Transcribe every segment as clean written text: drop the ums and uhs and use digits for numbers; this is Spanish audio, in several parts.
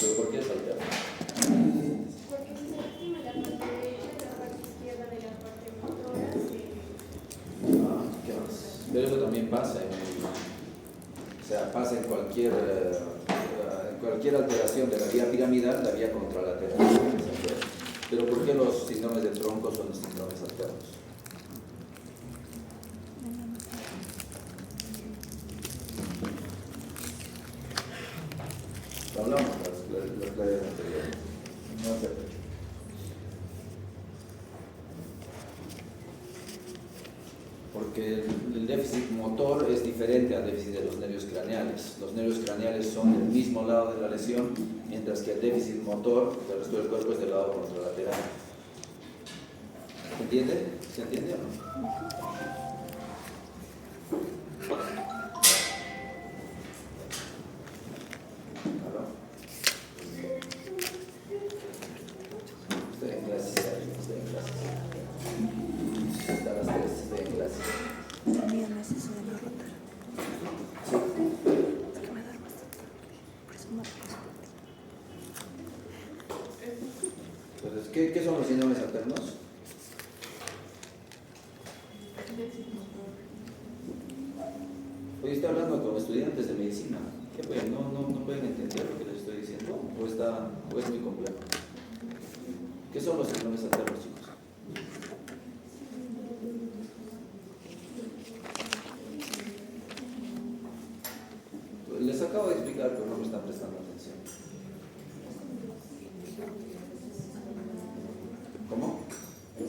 ¿Pero por qué es alterno? Porque si se lastima la parte derecha, la parte izquierda de la parte motora ¿Qué más? Pero eso también pasa pasa en cualquier alteración de la vía piramidal, la vía contralateral. Pero ¿por qué los síndromes de tronco son los síndromes alternos? Lo hablamos las clases anteriores. No sé. Porque el déficit motor es diferente al déficit de los nervios craneales. Los nervios craneales son del mismo lado de la lesión, mientras que el déficit motor del resto del cuerpo es del lado contralateral. ¿Se entiende? ¿Se entiende o no? ¿Aló? Estoy en clase. Hasta las 3 estoy en clase. También es eso de no rotar. Sí. Es que me da bastante. Por eso no lo Entonces, ¿qué son los síndromes alternos? Hoy estoy hablando con estudiantes de medicina. ¿Qué pueden? ¿No pueden entender lo que les estoy diciendo? ¿O es muy complejo? ¿Qué son los síndromes alternos, chicos? Les acabo de explicar, pero no me están prestando atención. ¿Cómo? El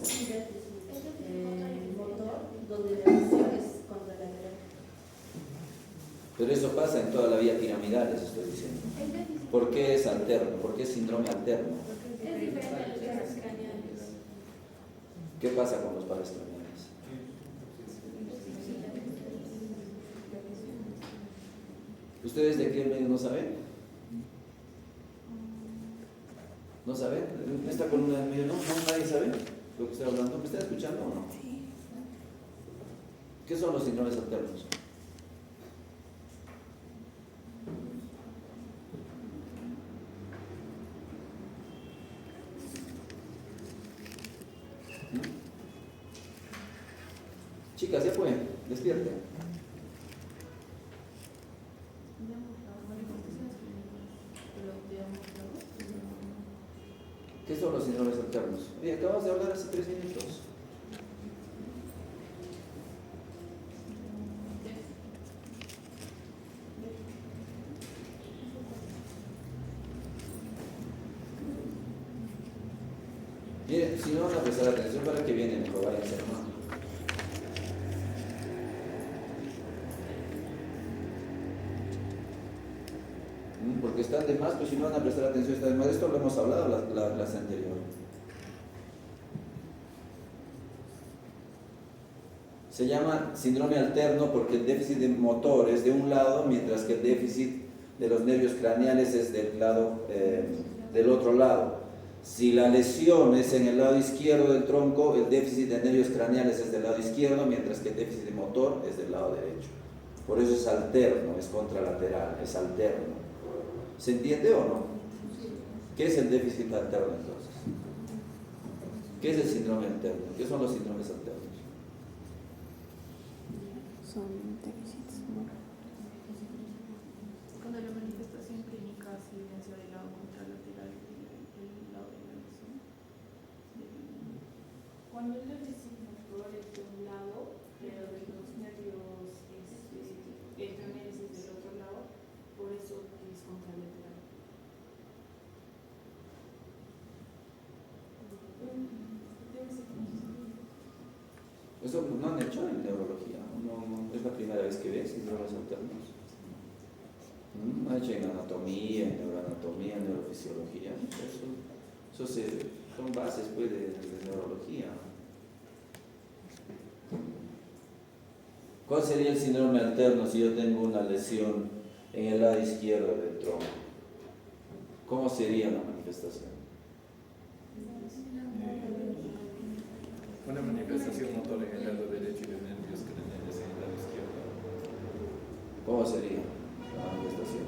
motor donde la lesión es contralateral. Pero eso pasa en toda la vía piramidal, les estoy diciendo. ¿Por qué es alterno? ¿Por qué es síndrome alterno? es diferente a los nervios craneales. ¿Qué pasa con los pares craneales? ¿Ustedes de qué medio no saben? ¿No saben? ¿En esta columna del medio no? ¿Nadie sabe lo que estoy hablando? ¿Me están escuchando o no? Sí. ¿Qué son los síndromes alternos? Chicas, ya pueden, despierten. ¿Qué son los síndromes alternos? Oye, acabamos de hablar hace 3 minutos. Miren, si no van a prestar atención, ¿para qué vienen? Mejor váyanse, hermano. Porque están de más, pues si no van a prestar atención, están de más. Esto lo hemos hablado la clase anterior. Se llama síndrome alterno porque el déficit de motor es de un lado, mientras que el déficit de los nervios craneales es del otro lado. Si la lesión es en el lado izquierdo del tronco, el déficit de nervios craneales es del lado izquierdo, mientras que el déficit de motor es del lado derecho. Por eso es alterno, es contralateral, es alterno. ¿Se entiende o no? ¿Qué es el déficit alterno entonces? ¿Qué es el síndrome alterno? ¿Qué son los síndromes alternos? Son déficits. Cuando la manifestación clínica se evidencia del lado contralateral del lado de la lesión. Cuando el déficit motor es de un lado, pero de los nervios craneales es del otro lado, por eso es contralateral. Eso no han hecho en neurología, es la primera vez que ves síndromes alternos. No han hecho en anatomía, en neuroanatomía, en neurofisiología. Eso son bases pues, de neurología. ¿Cuál sería el síndrome alterno si yo tengo una lesión en el lado izquierdo del tronco? ¿Cómo sería la manifestación? Una manifestación motor en el lado derecho y de nervios craneales en el lado izquierdo. ¿Cómo sería la manifestación?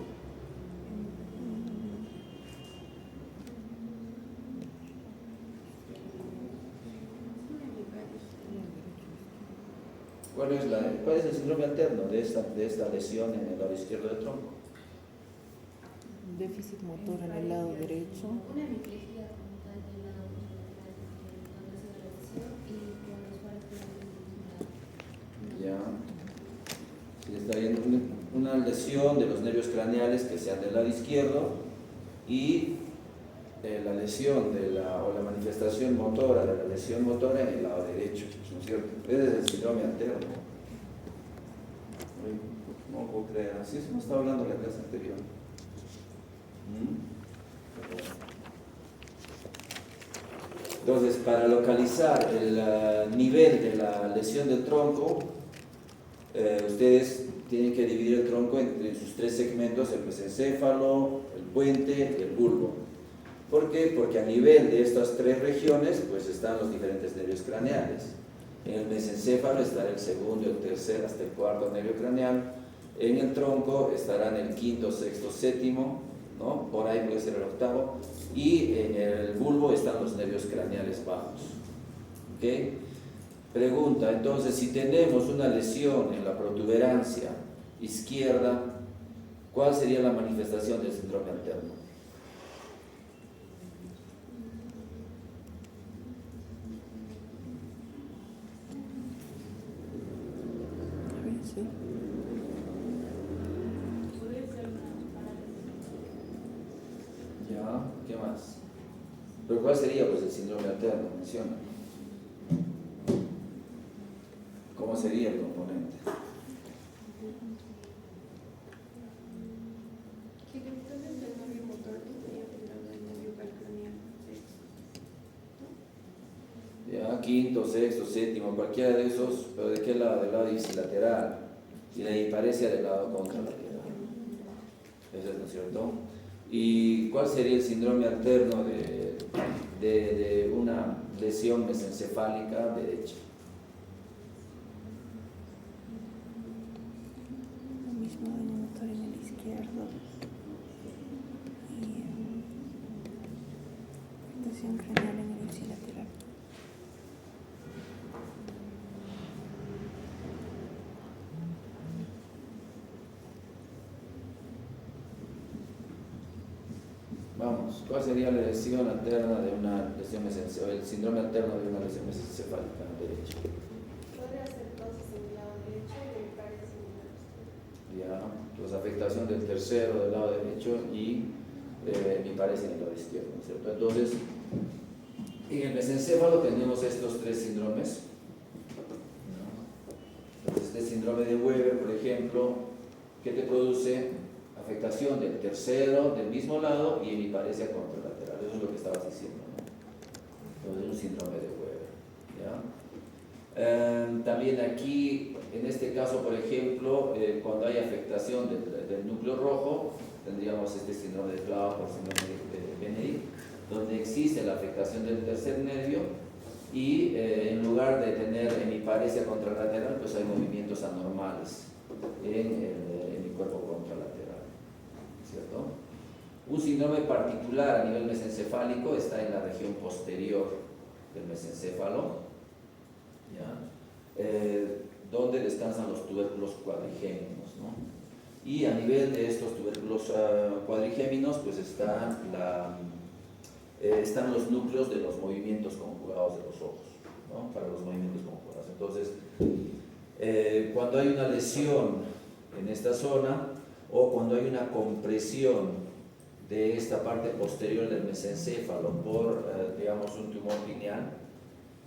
¿Cuál es el síndrome alterno de esta lesión en el lado izquierdo del tronco? Déficit motor en el lado derecho. Una hemiplegia como tal del lado contralateral donde se da la lesión y con los cuales Ya. Sí, está viendo una lesión de los nervios craneales que sean del lado izquierdo y la lesión o la manifestación motora de la lesión motora en el lado derecho, ¿no es cierto? Ese es el síndrome alterno. No puedo creer, así es como estaba hablando en la clase anterior. Entonces, para localizar el nivel de la lesión del tronco, ustedes tienen que dividir el tronco entre sus tres segmentos: el mesencéfalo, el puente y el bulbo. ¿Por qué? Porque a nivel de estas tres regiones pues están los diferentes nervios craneales. En el mesencéfalo estará el segundo, el tercer, hasta el cuarto nervio craneal. En el tronco estarán el quinto, sexto, séptimo, ¿no? Por ahí puede ser el octavo. Y en el bulbo están los nervios craneales bajos. ¿Okay? Pregunta, entonces, si tenemos una lesión en la protuberancia izquierda, ¿cuál sería la manifestación del síndrome alterno? Sí. Puede ser una parálisis. Ya, ¿qué más? ¿Pero cuál sería pues el síndrome alterno? Menciona. ¿Cómo sería el componente? Que entonces el nervio motor estaría del lado del nervio calcraneal. Ya, quinto, sexto, séptimo, cualquiera de esos, pero ¿de qué lado? Del lado ipsilateral. Y la hiparesia del lado contralateral. Eso es, ¿no es cierto? ¿Y cuál sería el síndrome alterno de una lesión mesencefálica derecha? Lo mismo daño motor en el izquierdo. Y afectación craneal en el ipsilateral. Vamos, ¿cuál sería la lesión alterna de una lesión mesencefálica, el síndrome alterno de una lesión mesencefálica derecha? Podría ser entonces en el lado derecho y el pares en el lado izquierdo. Ya, pues afectación del tercero del lado derecho y mi parece en el lado izquierdo, ¿no es cierto? Entonces, en el mesencéfalo tenemos estos tres síndromes. Entonces, este síndrome de Weber, por ejemplo, ¿qué te produce? Afectación del tercero del mismo lado y hemiparesia contralateral. Eso es lo que estabas diciendo, ¿no? Entonces, un síndrome de Weber, ¿ya? También aquí, en este caso, por ejemplo, cuando hay afectación del núcleo rojo, tendríamos este síndrome de Claude o síndrome de Benedict, donde existe la afectación del tercer nervio y en lugar de tener hemiparesia contralateral, pues hay movimientos anormales en el cuerpo contralateral, ¿cierto? Un síndrome particular a nivel mesencefálico está en la región posterior del mesencéfalo, ¿ya? Donde descansan los tubérculos cuadrigéminos, ¿no? Y a nivel de estos tubérculos cuadrigéminos pues están los núcleos de los movimientos conjugados de los ojos, ¿no? Para los movimientos conjugados. Entonces, cuando hay una lesión en esta zona o cuando hay una compresión de esta parte posterior del mesencéfalo por, digamos, un tumor pineal,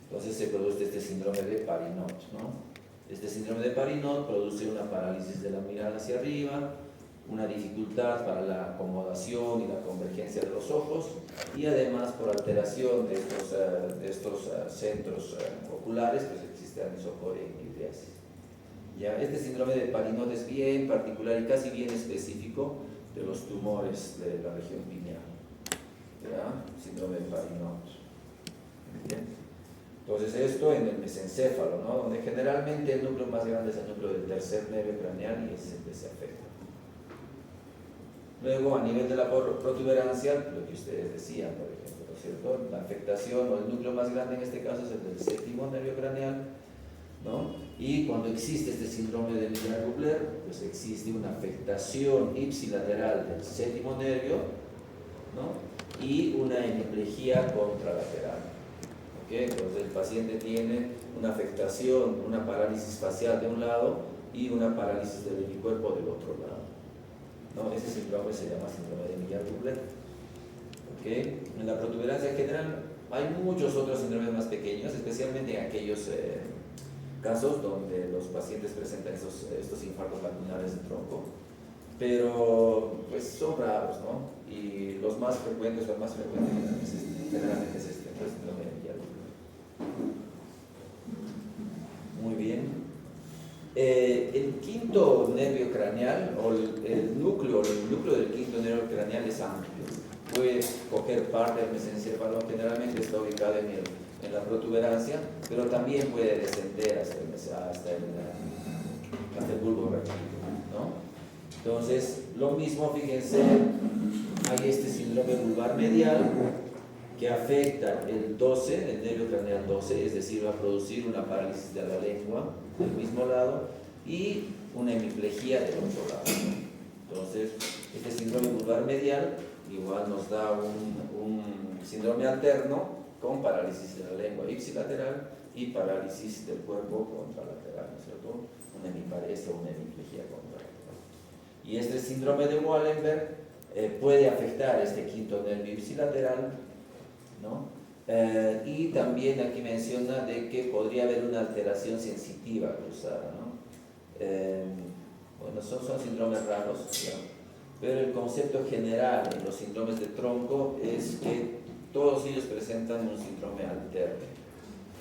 entonces se produce este síndrome de Parinot, ¿no? Este síndrome de Parinot produce una parálisis de la mirada hacia arriba, una dificultad para la acomodación y la convergencia de los ojos y además por alteración de estos centros oculares, pues existe anisocoria y equilibriasis. Ya, este síndrome de Parinot es bien particular y casi bien específico de los tumores de la región pineal. ¿Ya? Síndrome de Parinot. ¿Bien? Entonces esto en el mesencéfalo, ¿no? Donde generalmente el núcleo más grande es el núcleo del tercer nervio craneal y es el que se afecta. Luego, a nivel de la protuberancia, lo que ustedes decían, por ejemplo, ¿no es cierto? La afectación o el núcleo más grande en este caso es el del séptimo nervio craneal, ¿no? Y cuando existe este síndrome de Miller-Rubler, pues existe una afectación ipsilateral del séptimo nervio, ¿no? Y una hemiplegia contralateral. ¿Okay? Entonces el paciente tiene una afectación, una parálisis facial de un lado y una parálisis del hemicuerpo del otro lado, ¿no? Ese síndrome se llama síndrome de Miller-Rubler. ¿Okay? En la protuberancia general hay muchos otros síndromes más pequeños, especialmente en aquellos casos donde los pacientes presentan estos infartos laminares de tronco, pero pues son raros, ¿no? Y los más frecuentes generalmente es este síndrome de Miller-Rubler. Muy bien. El quinto nervio craneal, o el núcleo del quinto nervio craneal es amplio. Puede coger parte del mesencéfalo, generalmente está ubicado en la protuberancia, pero también puede descender hasta el bulbo raquídeo, ¿no? Entonces, lo mismo, fíjense, hay este síndrome vulvar medial que afecta el 12, el nervio craneal 12, es decir, va a producir una parálisis de la lengua del mismo lado y una hemiplegia del otro lado. Entonces, este síndrome vulvar medial igual nos da un síndrome alterno con parálisis de la lengua ipsilateral y parálisis del cuerpo contralateral, ¿no es cierto? Una hemiparesia o una hemiplegia contralateral. Y este síndrome de Wallenberg puede afectar este quinto nervio ipsilateral, ¿no? Y también aquí menciona de que podría haber una alteración sensitiva cruzada, ¿no? Bueno, son síndromes raros, ¿no? Pero el concepto general en los síndromes de tronco es que todos ellos presentan un síndrome alterno,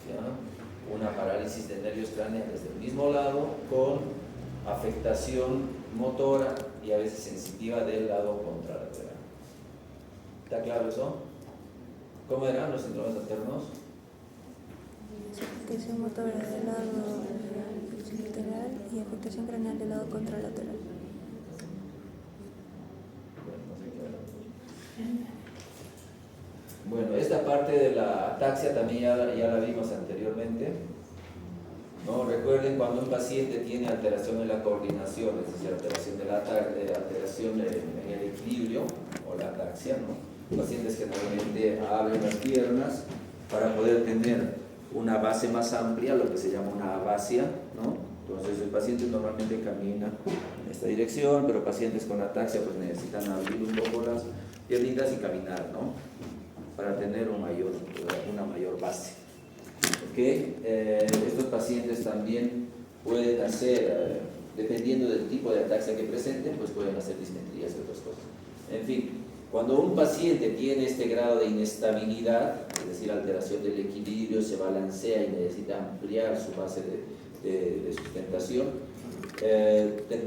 ¿ya? Una parálisis de nervios craneales del mismo lado con afectación motora y a veces sensitiva del lado contralateral. ¿Está claro eso? ¿Cómo eran los síndromes alternos? Afectación motora del lado ipsilateral y afectación craneal del lado contralateral. Bueno, esta parte de la ataxia también ya la vimos anteriormente, ¿no? Recuerden, cuando un paciente tiene alteración en la coordinación, es decir, alteración en el equilibrio o la ataxia, ¿no? Los pacientes generalmente abren las piernas para poder tener una base más amplia, lo que se llama una abasia, ¿no? Entonces el paciente normalmente camina en esta dirección, pero pacientes con ataxia pues necesitan abrir un poco las piernitas y caminar, ¿no? Para tener una mayor base. ¿Okay? Estos pacientes también pueden hacer, dependiendo del tipo de ataxia que presenten, pues pueden hacer dismetrías y otras cosas. En fin, cuando un paciente tiene este grado de inestabilidad, es decir, alteración del equilibrio, se balancea y necesita ampliar su base de sustentación,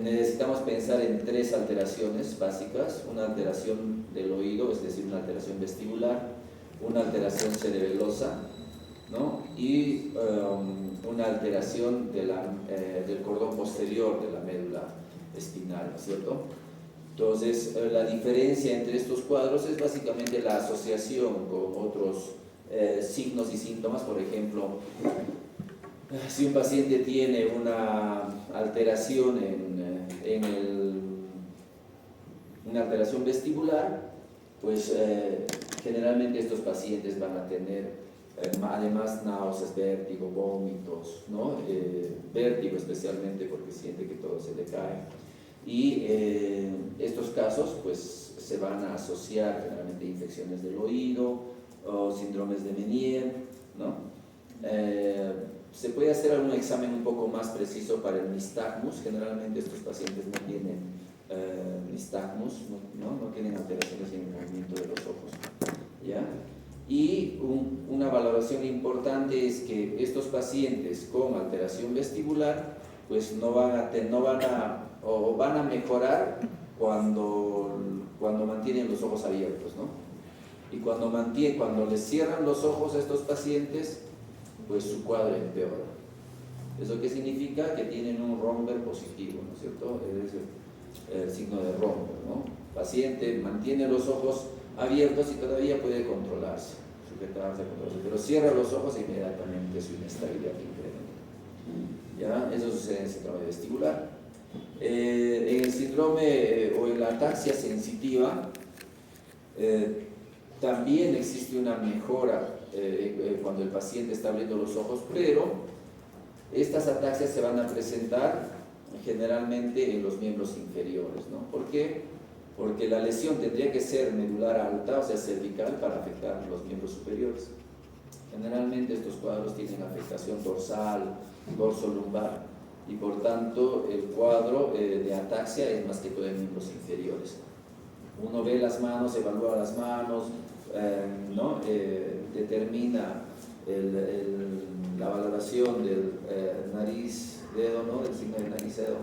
necesitamos pensar en tres alteraciones básicas: una alteración del oído, es decir, una alteración vestibular, una alteración cerebelosa, ¿no? Y una alteración del cordón posterior de la médula espinal, ¿no es cierto? Entonces, la diferencia entre estos cuadros es básicamente la asociación con otros signos y síntomas. Por ejemplo, si un paciente tiene una alteración una alteración vestibular, pues generalmente estos pacientes van a tener además náuseas, vértigo, vómitos, ¿no? Vértigo especialmente porque siente que todo se le cae. Y estos casos pues se van a asociar generalmente a infecciones del oído o síndromes de Meniere, ¿no? Se puede hacer algún examen un poco más preciso para el nistagmus. Generalmente estos pacientes no tienen nistagmus, no tienen alteraciones en el movimiento de los ojos, ¿ya? Y una valoración importante es que estos pacientes con alteración vestibular pues van a mejorar cuando mantienen los ojos abiertos, ¿no? Y cuando les cierran los ojos a estos pacientes, pues su cuadro empeora. ¿Eso qué significa? Que tienen un Romberg positivo, ¿no es cierto? Es el signo de Romberg, ¿no? El paciente mantiene los ojos abiertos y todavía puede sujetarse, pero cierra los ojos e inmediatamente su inestabilidad incrementa. sucede en el síndrome vestibular. En el síndrome o en la ataxia sensitiva también existe una mejora cuando el paciente está abriendo los ojos, pero estas ataxias se van a presentar generalmente en los miembros inferiores, ¿no? ¿Por qué? Porque la lesión tendría que ser medular alta, o sea, cervical, para afectar los miembros superiores. Generalmente estos cuadros tienen afectación dorsal, dorso-lumbar, y por tanto el cuadro de ataxia es más que todo en miembros inferiores. Uno ve las manos, evalúa las manos, ¿no? Determina la valoración del nariz-dedo, ¿no? Del signo de nariz-dedo,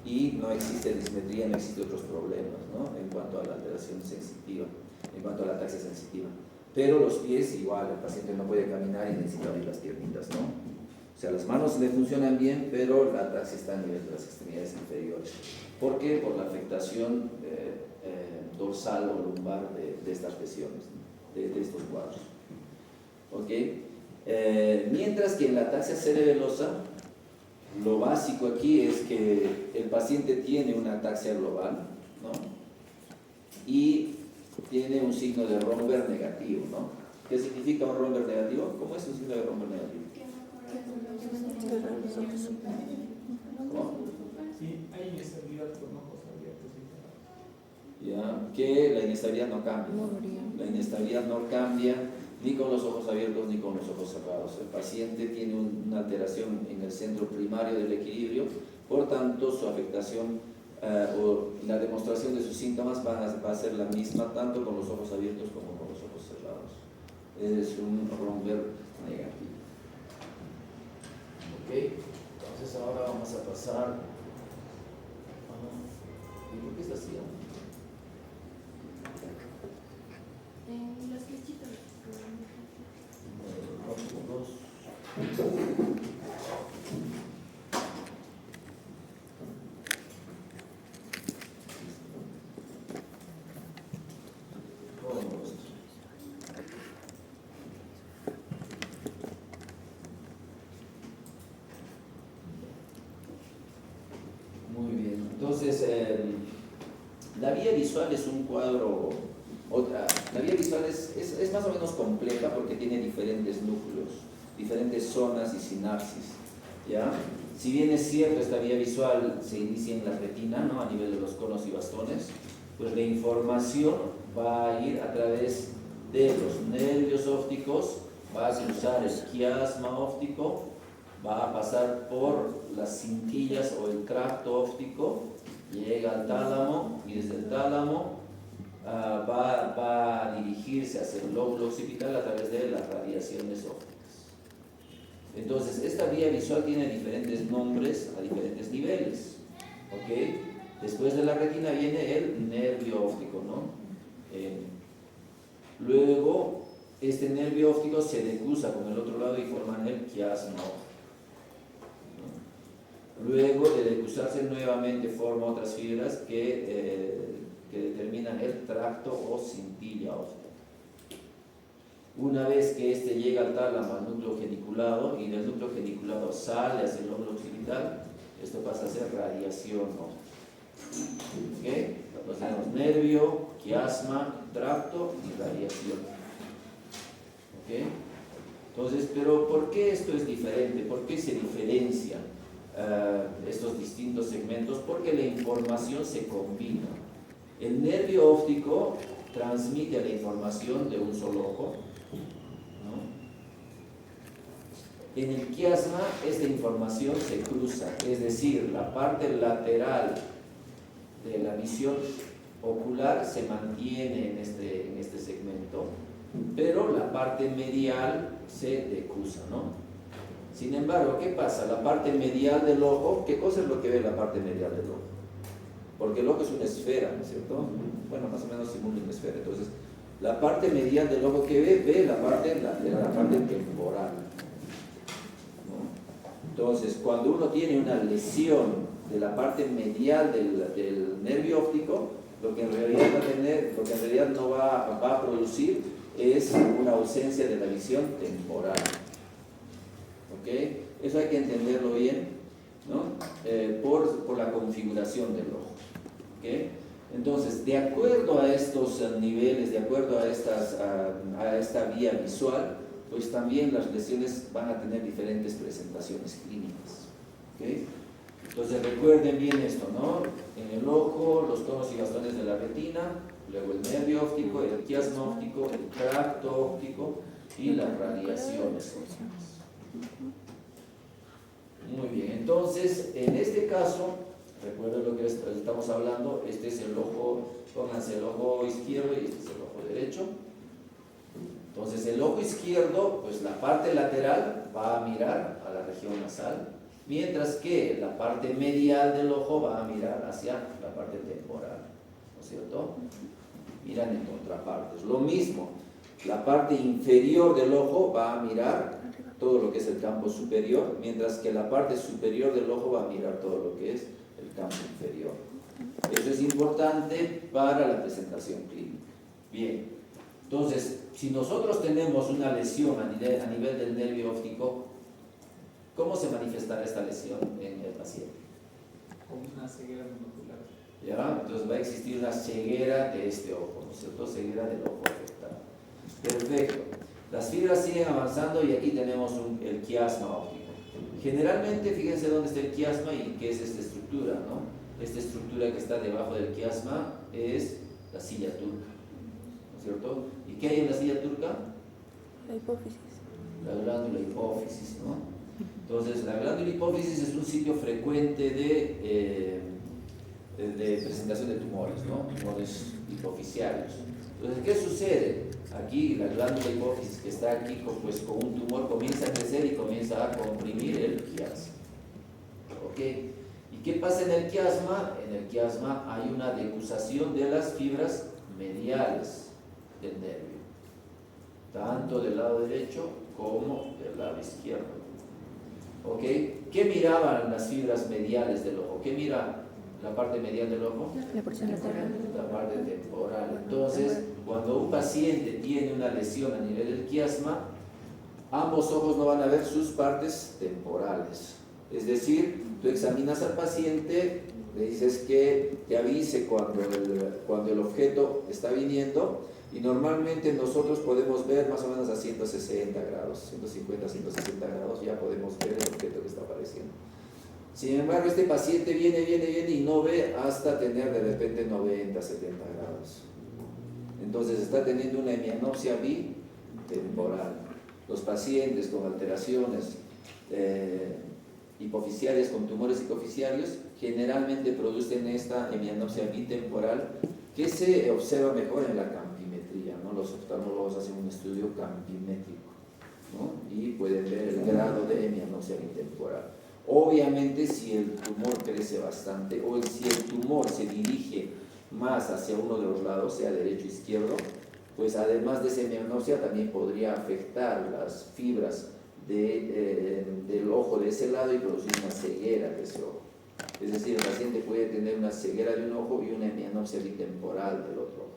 y no existe dismetría, no existe otros problemas, ¿no? En cuanto a la alteración sensitiva, en cuanto a la ataxia sensitiva. Pero los pies igual, el paciente no puede caminar y necesita abrir las piernitas, ¿no? O sea, las manos le funcionan bien, pero la ataxia está a nivel de las extremidades inferiores. ¿Por qué? Por la afectación dorsal o lumbar de estas lesiones, ¿no? de estos cuadros. ¿Ok? Mientras que en la ataxia cerebelosa, lo básico aquí es que el paciente tiene una ataxia global, ¿no? Y tiene un signo de Romberg negativo, ¿no? ¿Qué significa un Romberg negativo? ¿Cómo es un signo de Romberg negativo? ¿Cómo? Sí, hay inestabilidad con ojos abiertos y cerrados. Ya, que la inestabilidad no cambia. La inestabilidad no cambia ni con los ojos abiertos ni con los ojos cerrados. El paciente tiene una alteración en el centro primario del equilibrio, por tanto su afectación o la demostración de sus síntomas va a ser la misma tanto con los ojos abiertos como con los ojos cerrados. Es un Romberg negativo. Ok, entonces ahora vamos a pasar. ¿Y por qué está así? En las flechitas. Muy bien, entonces la vía visual es un cuadro, la vía visual es más o menos compleja porque tiene diferentes núcleos, diferentes zonas y sinapsis, ¿ya? Si bien es cierto, esta vía visual se inicia en la retina, ¿no? A nivel de los conos y bastones, pues la información va a ir a través de los nervios ópticos, va a cruzar el quiasma óptico, va a pasar por las cintillas o el tracto óptico, llega al tálamo y desde el tálamo va a dirigirse hacia el lóbulo occipital a través de las radiaciones ópticas. Entonces, esta vía visual tiene diferentes nombres a diferentes niveles, ¿ok? Después de la retina viene el nervio óptico, ¿no? Luego, este nervio óptico se decruza con el otro lado y forman el quiasma óptico. Luego de decruzarse nuevamente forma otras fibras que determinan el tracto o cintilla óptica. Una vez que este llega al tálamo, al núcleo geniculado, y del núcleo geniculado sale hacia el lóbulo occipital, esto pasa a ser radiación óptica. ¿Okay? Entonces tenemos nervio, quiasma, tracto y radiación. ¿Okay? Entonces, pero ¿por qué esto es diferente? ¿Por qué se diferencia estos distintos segmentos? Porque la información se combina. El nervio óptico transmite la información de un solo ojo, ¿no? En el quiasma esta información se cruza, es decir, la parte lateral de la visión ocular se mantiene en este segmento, pero la parte medial se decruza, ¿no? Sin embargo, ¿qué pasa? La parte medial del ojo, ¿qué cosa es lo que ve la parte medial del ojo? Porque el ojo es una esfera, ¿no es cierto? Bueno, más o menos simula una esfera. Entonces, la parte medial del ojo que ve la parte temporal, ¿no? Entonces, cuando uno tiene una lesión de la parte medial del nervio óptico, lo que en realidad va a tener, lo que en realidad no va a producir es una ausencia de la visión temporal. ¿Ok? Eso hay que entenderlo bien, ¿no? configuración del ojo. ¿Okay? Entonces, de acuerdo a estos niveles, de acuerdo a esta vía visual, pues también las lesiones van a tener diferentes presentaciones clínicas. ¿Okay? Entonces recuerden bien esto, ¿no? En el ojo, los conos y bastones de la retina, luego el nervio óptico, el quiasma óptico, el tracto óptico y las radiaciones ópticas. Muy bien, entonces en este caso, recuerden lo que estamos hablando, este es el ojo, pónganse el ojo izquierdo y este es el ojo derecho. Entonces el ojo izquierdo, pues la parte lateral va a mirar a la región nasal, mientras que la parte medial del ojo va a mirar hacia la parte temporal, ¿no es cierto? Miran en contrapartes. Lo mismo, la parte inferior del ojo va a mirar todo lo que es el campo superior, mientras que la parte superior del ojo va a mirar todo lo que es el campo inferior. Eso es importante para la presentación clínica. Bien, entonces, si nosotros tenemos una lesión a nivel del nervio óptico, ¿cómo se manifestará esta lesión en el paciente? Con una ceguera monocular. ¿Ya? Entonces va a existir una ceguera de este ojo, ¿no es cierto? Ceguera del ojo afectado. Perfecto. Las fibras siguen avanzando y aquí tenemos el quiasma óptico. Generalmente, fíjense dónde está el quiasma y qué es esta estructura, ¿no? Esta estructura que está debajo del quiasma es la silla turca, ¿no es cierto? ¿Y qué hay en la silla turca? La hipófisis. La glándula hipófisis, ¿no? Entonces, la glándula hipófisis es un sitio frecuente de presentación de tumores, ¿no? Tumores hipofisiarios. Entonces, ¿qué sucede? Aquí la glándula hipófisis que está aquí, pues con un tumor comienza a crecer y comienza a comprimir el quiasma. ¿Ok? ¿Y qué pasa en el quiasma? En el quiasma hay una decusación de las fibras mediales del nervio, tanto del lado derecho como del lado izquierdo. ¿Ok? ¿Qué miraban las fibras mediales del ojo? ¿Qué mira la parte medial del ojo? La porción lateral. La parte temporal. Entonces, cuando un paciente tiene una lesión a nivel del quiasma, ambos ojos no van a ver sus partes temporales. Es decir, tú examinas al paciente, le dices que te avise cuando el objeto está viniendo, y normalmente nosotros podemos ver más o menos a 160 grados, 150, 160 grados, ya podemos ver el objeto que está apareciendo. Sin embargo, este paciente viene y no ve hasta tener de repente 90, 70 grados. Entonces está teniendo una hemianopsia bitemporal. Los pacientes con alteraciones hipofisiarias, con tumores hipofisiarios, generalmente producen esta hemianopsia bitemporal que se observa mejor en la campimetría, ¿no? Los oftalmólogos hacen un estudio campimétrico, ¿no? Y pueden ver el grado de hemianopsia bitemporal. Obviamente, si el tumor crece bastante o si el tumor se dirige más hacia uno de los lados, sea derecho o izquierdo, pues además de esa hemianopsia también podría afectar las fibras del ojo de ese lado y producir una ceguera de ese ojo. Es decir, el paciente puede tener una ceguera de un ojo y una hemianopsia bitemporal del otro ojo.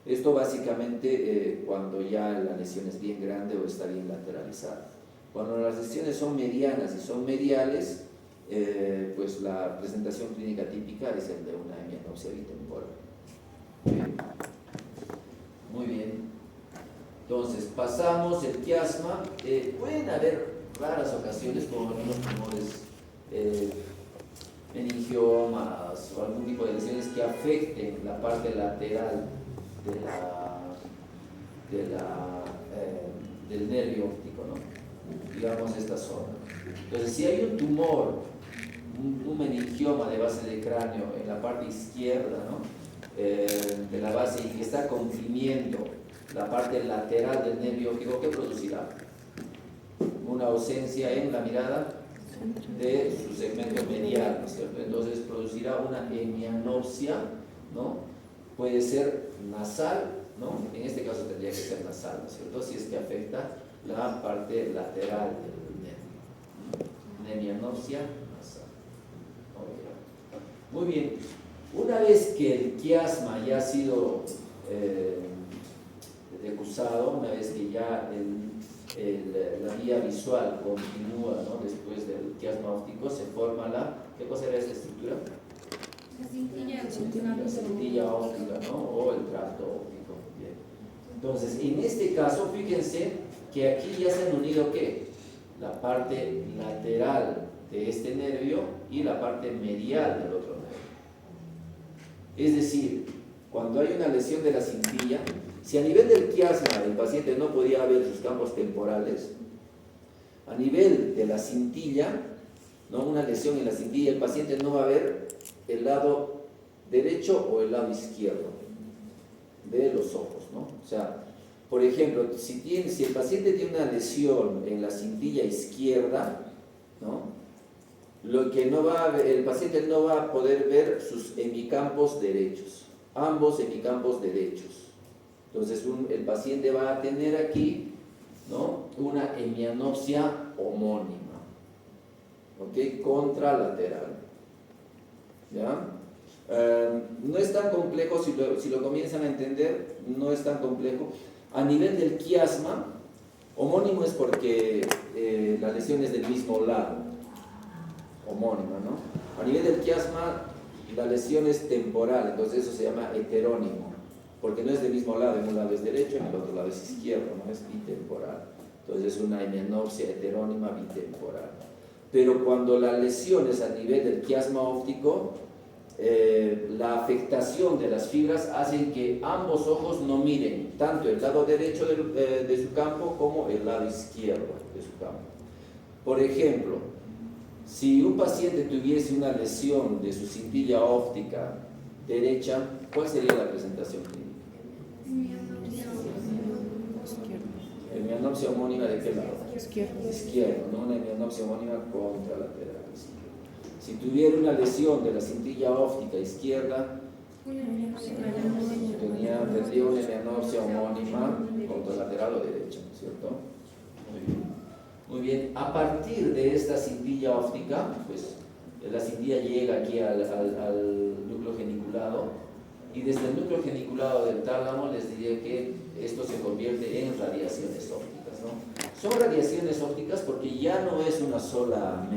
Esto básicamente cuando ya la lesión es bien grande o está bien lateralizada. Cuando las lesiones son medianas y son mediales, pues la presentación clínica típica es el de una hemianopsia bitemporal. Muy bien. Entonces, pasamos el quiasma. Pueden haber raras ocasiones como algunos tumores meningiomas o algún tipo de lesiones que afecten la parte lateral del nervio óptico, ¿no? Digamos esta zona. Entonces, si hay un tumor, un meningioma de base de cráneo en la parte izquierda, ¿no? De la base y que está comprimiendo la parte lateral del nervio óptico, ¿qué producirá? Una ausencia en la mirada de su segmento medial, ¿no es cierto? Entonces producirá una hemianopsia, ¿no? Puede ser nasal, ¿no? En este caso tendría que ser nasal, ¿no es cierto? Si es que afecta la parte lateral del nervio. Una hemianopsia nasal. Okay. Muy bien. Una vez que el quiasma ya ha sido decusado, una vez que ya la vía visual continúa, ¿no? Después del quiasma óptico, se forma ¿qué cosa era esta estructura? La cintilla óptica, ¿no? O el tracto óptico. Bien. Entonces, en este caso, fíjense que aquí ya se han unido ¿qué? La parte lateral de este nervio y la parte medial del otro nervio. Es decir, cuando hay una lesión de la cintilla, si a nivel del quiasma el paciente no podía ver sus campos temporales, a nivel de la cintilla, ¿no? Una lesión en la cintilla, el paciente no va a ver el lado derecho o el lado izquierdo de los ojos, ¿no? O sea, por ejemplo, si el paciente tiene una lesión en la cintilla izquierda, ¿no? Lo que no va a ver, el paciente no va a poder ver sus hemicampos derechos, ambos hemicampos derechos. Entonces el paciente va a tener aquí, ¿no? Una hemianopsia homónima, ¿ok? Contralateral, ¿ya? No es tan complejo, si lo comienzan a entender, no es tan complejo. A nivel del quiasma, homónimo es porque la lesión es del mismo lado, homónima, ¿no? A nivel del quiasma, la lesión es temporal, entonces eso se llama heterónimo, porque no es del mismo lado, en un lado es derecho, en el otro lado es izquierdo, no es bitemporal. Entonces es una hemianopsia heterónima bitemporal. Pero cuando la lesión es a nivel del quiasma óptico, la afectación de las fibras hace que ambos ojos no miren tanto el lado derecho de su campo como el lado izquierdo de su campo. Por ejemplo, si un paciente tuviese una lesión de su cintilla óptica derecha, ¿cuál sería la presentación clínica? Hemianopsia homónima ¿de qué lado? Izquierdo, ¿no? Una hemianopsia homónima contralateral. Si tuviera una lesión de la cintilla óptica izquierda, tendría una hemianopsia homónima contralateral o derecha, ¿cierto? Muy bien. A partir de esta cintilla óptica, pues la cintilla llega aquí al núcleo geniculado, y desde el núcleo geniculado del tálamo les diría que esto se convierte en radiaciones ópticas, ¿no? Son radiaciones ópticas porque ya no es una sola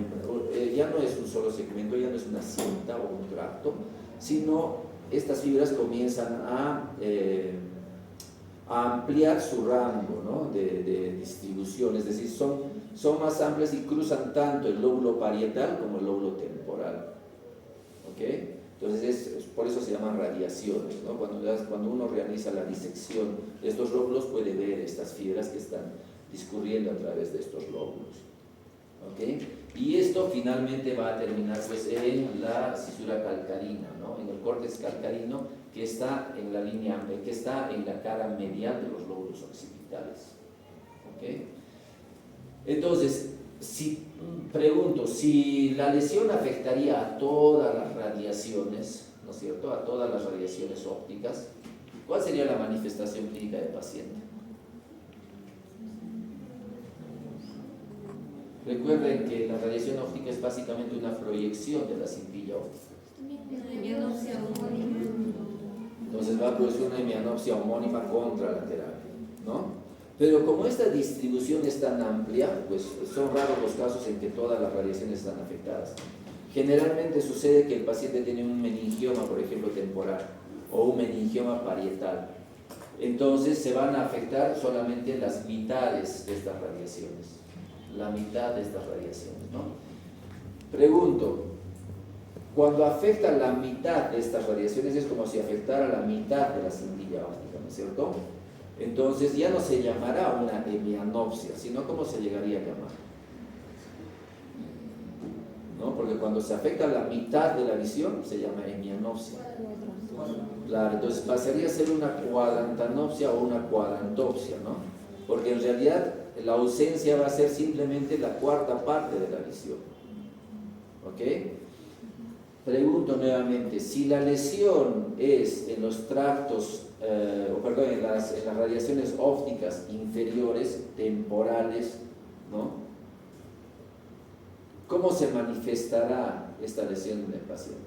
ya no es un solo segmento, ya no es una cinta o un tracto, sino estas fibras comienzan a ampliar su rango, ¿no? de distribución, es decir, son más amplias y cruzan tanto el lóbulo parietal como el lóbulo temporal. ¿Ok? Entonces, por eso se llaman radiaciones, ¿no? Cuando uno realiza la disección de estos lóbulos puede ver estas fibras que están discurriendo a través de estos lóbulos. ¿Ok? Y esto finalmente va a terminar pues, en la cisura calcarina, ¿no? En el córtex calcarino que está en la línea, que está en la cara medial de los lóbulos occipitales. ¿Ok? Entonces, pregunto, si la lesión afectaría a todas las radiaciones, ¿no es cierto?, a todas las radiaciones ópticas, ¿cuál sería la manifestación clínica del paciente? Recuerden que la radiación óptica es básicamente una proyección de la cintilla óptica. Entonces va a producir una hemianopsia homónima contralateral, ¿no? Pero como esta distribución es tan amplia, pues son raros los casos en que todas las radiaciones están afectadas. Generalmente sucede que el paciente tiene un meningioma, por ejemplo, temporal, o un meningioma parietal. Entonces se van a afectar solamente las mitades de estas radiaciones. La mitad de estas radiaciones, ¿no? Pregunto, cuando afecta la mitad de estas radiaciones es como si afectara la mitad de la cintilla óptica, ¿no es cierto? Entonces ya no se llamará una hemianopsia, sino ¿cómo se llegaría a llamar? ¿No? Porque cuando se afecta la mitad de la visión se llama hemianopsia. Claro, entonces pasaría a ser una cuadrantanopsia o una cuadrantopsia, ¿no? Porque en realidad la ausencia va a ser simplemente la cuarta parte de la visión. ¿Ok? Pregunto nuevamente, si la lesión es en los tractos, en las radiaciones ópticas inferiores, temporales, ¿no? ¿Cómo se manifestará esta lesión en el paciente?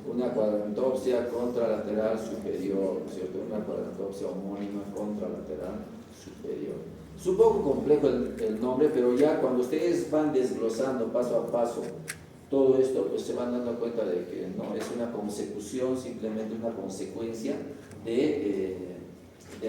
Una cuadrantopsia contralateral superior, ¿cierto? Una cuadrantopsia homónima contralateral superior. Es un poco complejo el nombre, pero ya cuando ustedes van desglosando paso a paso todo esto pues se van dando cuenta de que no es una consecución, simplemente una consecuencia de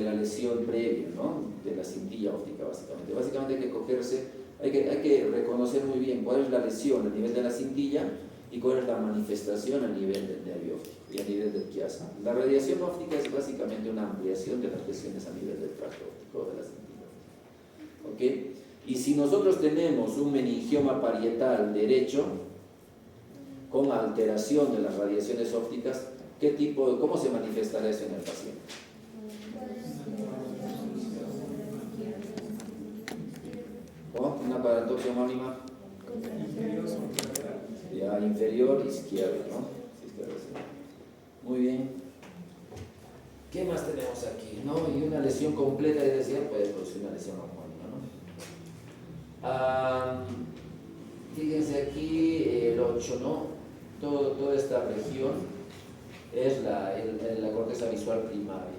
la lesión previa, ¿no? De la cintilla óptica básicamente. Básicamente hay que cogerse, hay que reconocer muy bien cuál es la lesión a nivel de la cintilla y cuál es la manifestación a nivel del nervio óptico y a nivel del quiasma. La radiación óptica es básicamente una ampliación de las lesiones a nivel del tracto óptico de la cintilla. ¿Ok? Y si nosotros tenemos un meningioma parietal derecho con alteración de las radiaciones ópticas, ¿cómo se manifestará eso en el paciente? ¿Cómo? Una paratoxia homónima. Ya, inferior izquierdo, ¿no? Izquierdo, sí. Muy bien. ¿Qué más tenemos aquí? ¿No? Y una lesión completa, es decir, puede producir una lesión homónima, ¿no? Fíjense aquí el 8, ¿no? Toda esta región es la corteza visual primaria.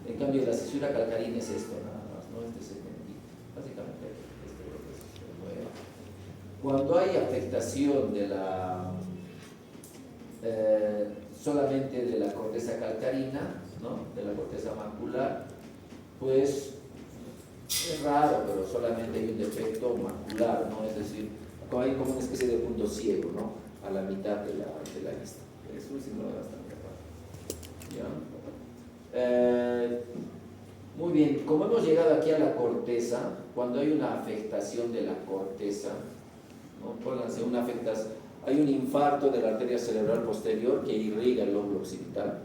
En cambio, la cisura calcarina es esto, nada más, ¿no? Este segmentito. Básicamente, este es lo que se mueve. Cuando hay afectación de solamente de la corteza calcarina, ¿no? De la corteza macular, pues es raro, pero solamente hay un defecto macular, ¿no? Es decir, hay como una especie de punto ciego, ¿no? A la mitad de la vista. Es un síndrome bastante raro. ¿Ya? Muy bien, como hemos llegado aquí a la corteza, cuando hay una afectación de la corteza, ¿no? Pónganse una afectación, hay un infarto de la arteria cerebral posterior que irriga el lóbulo occipital,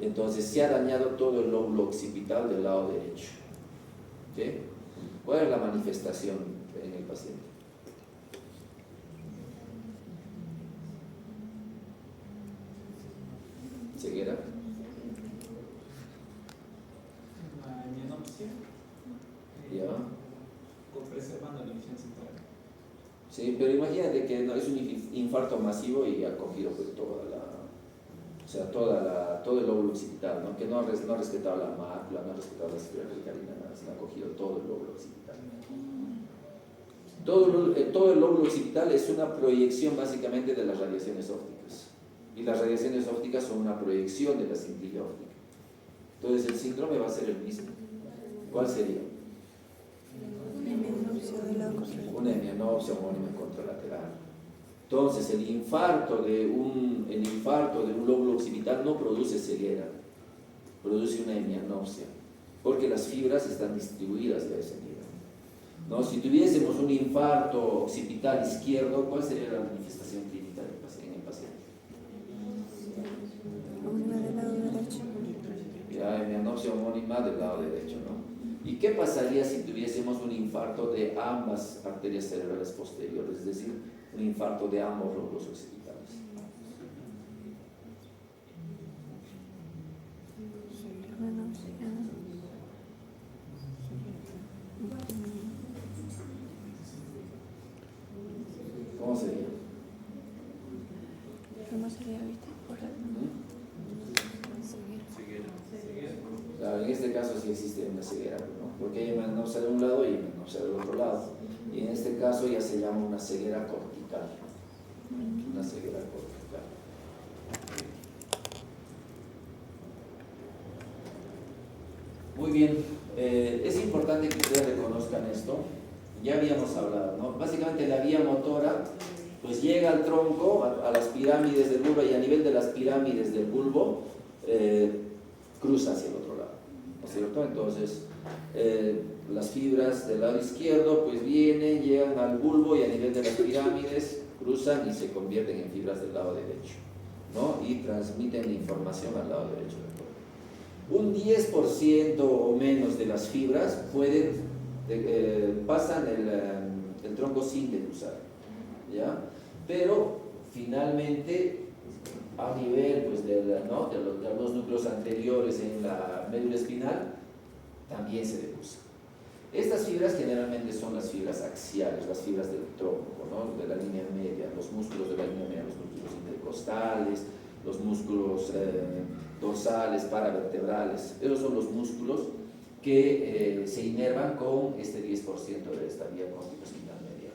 entonces se ha dañado todo el lóbulo occipital del lado derecho. ¿Okay? ¿Cuál es la manifestación en el paciente? ¿Ceguera? Una hemianopsia. Ya. Preservando la visión central. Sí, pero imagínate que no, es un infarto masivo y ha cogido pues, todo el lóbulo occipital, ¿no? Que no ha respetado la mácula, no ha respetado la cisura calcarina, se ha cogido todo el lóbulo occipital. Todo el lóbulo occipital es una proyección básicamente de las radiaciones ópticas. Y las radiaciones ópticas son una proyección de la cintilla óptica. Entonces el síndrome va a ser el mismo. ¿Cuál sería? Una hemianopsia homónima contralateral. Entonces el infarto de un lóbulo occipital no produce ceguera, produce una hemianopsia, porque las fibras están distribuidas de ese nivel, ¿no? Si tuviésemos un infarto occipital izquierdo, ¿cuál sería la manifestación clínica en el paciente? Homónima del lado derecho. Ya, hemianopsia homónima del lado derecho, ¿no? ¿Y qué pasaría si tuviésemos un infarto de ambas arterias cerebrales posteriores, es decir, un infarto de ambos lóbulos occipitales? ¿Cómo sería? ¿Cómo sería, viste? Claro, en este caso sí existe una ceguera, ¿no? Porque hay hemianopsia de un lado y hemianopsia del otro lado. Y en este caso ya se llama una ceguera cortical. Una ceguera cortical. Muy bien, es importante que ustedes reconozcan esto. Ya habíamos hablado, ¿no? Básicamente la vía motora pues llega al tronco, a las pirámides del bulbo, y a nivel de las pirámides del bulbo cruza hacia el otro lado, ¿no es cierto? Entonces las fibras del lado izquierdo pues vienen, llegan al bulbo y a nivel de las pirámides cruzan y se convierten en fibras del lado derecho, ¿no? Y transmiten la información al lado derecho del cuerpo. Un 10% o menos de las fibras pasan el tronco sin cruzar, ¿ya? Pero finalmente a nivel pues, de los dos núcleos anteriores en la médula espinal también se decruza. Estas fibras generalmente son las fibras axiales, las fibras del tronco, ¿no? De la línea media, los músculos de la línea media, los músculos intercostales, los músculos dorsales, paravertebrales. Esos son los músculos que se inervan con este 10% de esta vía córtico-espinal media.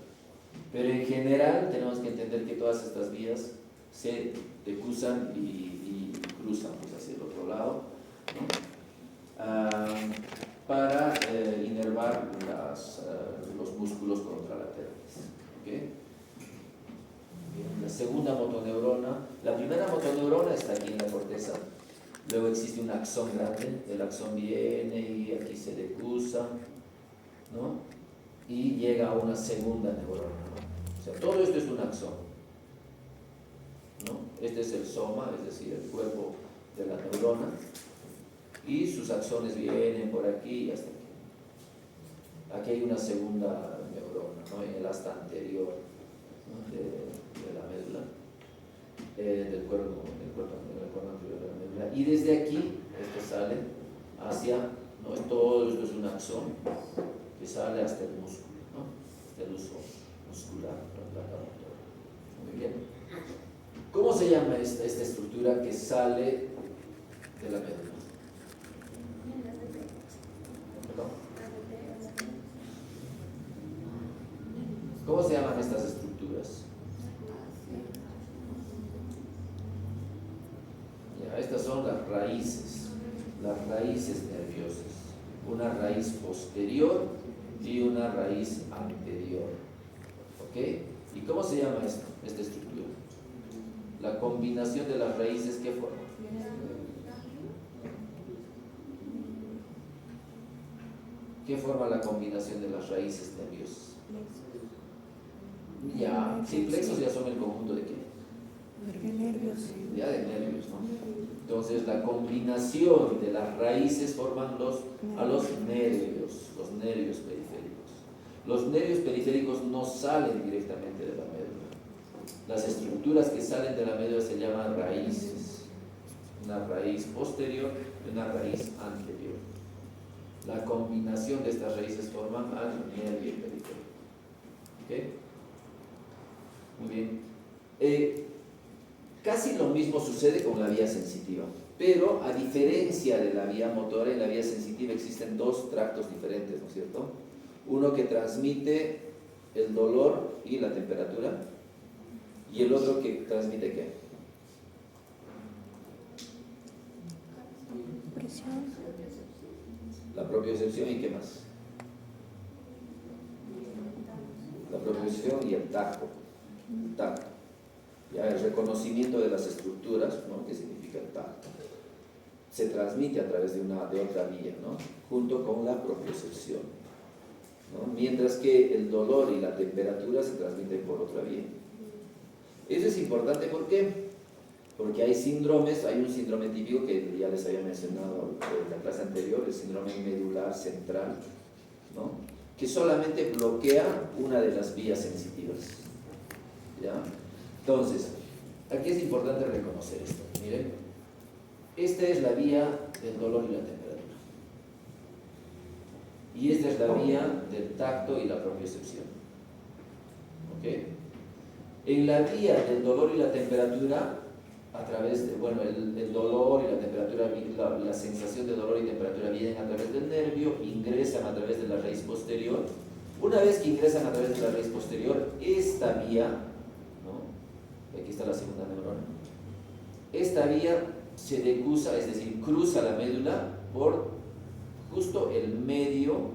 Pero en general tenemos que entender que todas estas vías se decusan y cruzan pues, hacia el otro lado, ¿no? Para inervar los músculos contralaterales. ¿Okay? Bien, la segunda motoneurona, la primera motoneurona está aquí en la corteza, luego existe un axón grande, el axón viene y aquí se decusa, ¿no? Y llega a una segunda neurona, ¿no? O sea, todo esto es un axón, ¿no? Este es el soma, es decir, el cuerpo de la neurona, y sus axones vienen por aquí y hasta aquí. Aquí hay una segunda neurona, ¿no? En el asta anterior, ¿no? de la médula, del cuerpo anterior de la médula, y desde aquí esto sale hacia, ¿no? Todo esto es un axón que sale hasta el músculo, ¿no? Hasta el uso muscular, la placa motora. Muy bien. ¿Cómo se llama esta estructura que sale de la médula? ¿Perdón? ¿Cómo se llaman estas estructuras? Ya, estas son las raíces nerviosas. Una raíz posterior y una raíz anterior. ¿Ok? ¿Y cómo se llama esta estructura? La combinación de las raíces, ¿qué forma? ¿Qué forma la combinación de las raíces nerviosas? Ya, sí, plexos ya son el conjunto de qué? Nervios. Ya de nervios, ¿no? Entonces la combinación de las raíces forman a los nervios periféricos. Los nervios periféricos no salen directamente de la médula. Las estructuras que salen de la médula se llaman raíces. Una raíz posterior y una raíz anterior. La combinación de estas raíces forman al nervio periférico. ¿Ok? Muy bien. Casi lo mismo sucede con la vía sensitiva, pero a diferencia de la vía motora, en la vía sensitiva existen dos tractos diferentes, ¿no es cierto? Uno que transmite el dolor y la temperatura, y el otro que transmite ¿qué? Presión. La propiocepción y ¿qué más? La propiocepción y el tacto. Ya, el reconocimiento de las estructuras, ¿no? ¿Qué significa el tacto? Se transmite a través de otra vía, ¿no? Junto con la propiocepción, ¿no? Mientras que el dolor y la temperatura se transmiten por otra vía. Eso es importante, ¿por qué? Porque hay un síndrome típico que ya les había mencionado en la clase anterior, el síndrome medular central, ¿no? Que solamente bloquea una de las vías sensitivas, ¿ya? Entonces, aquí es importante reconocer esto. Miren, esta es la vía del dolor y la temperatura. Y esta es la vía del tacto y la propiocepción. ¿Ok? En la vía del dolor y la temperatura, a través de, el dolor y la temperatura, la sensación de dolor y temperatura vienen a través del nervio, ingresan a través de la raíz posterior. Una vez que ingresan a través de la raíz posterior, esta vía, aquí está la segunda neurona. Esta vía se decusa, es decir, cruza la médula por justo el medio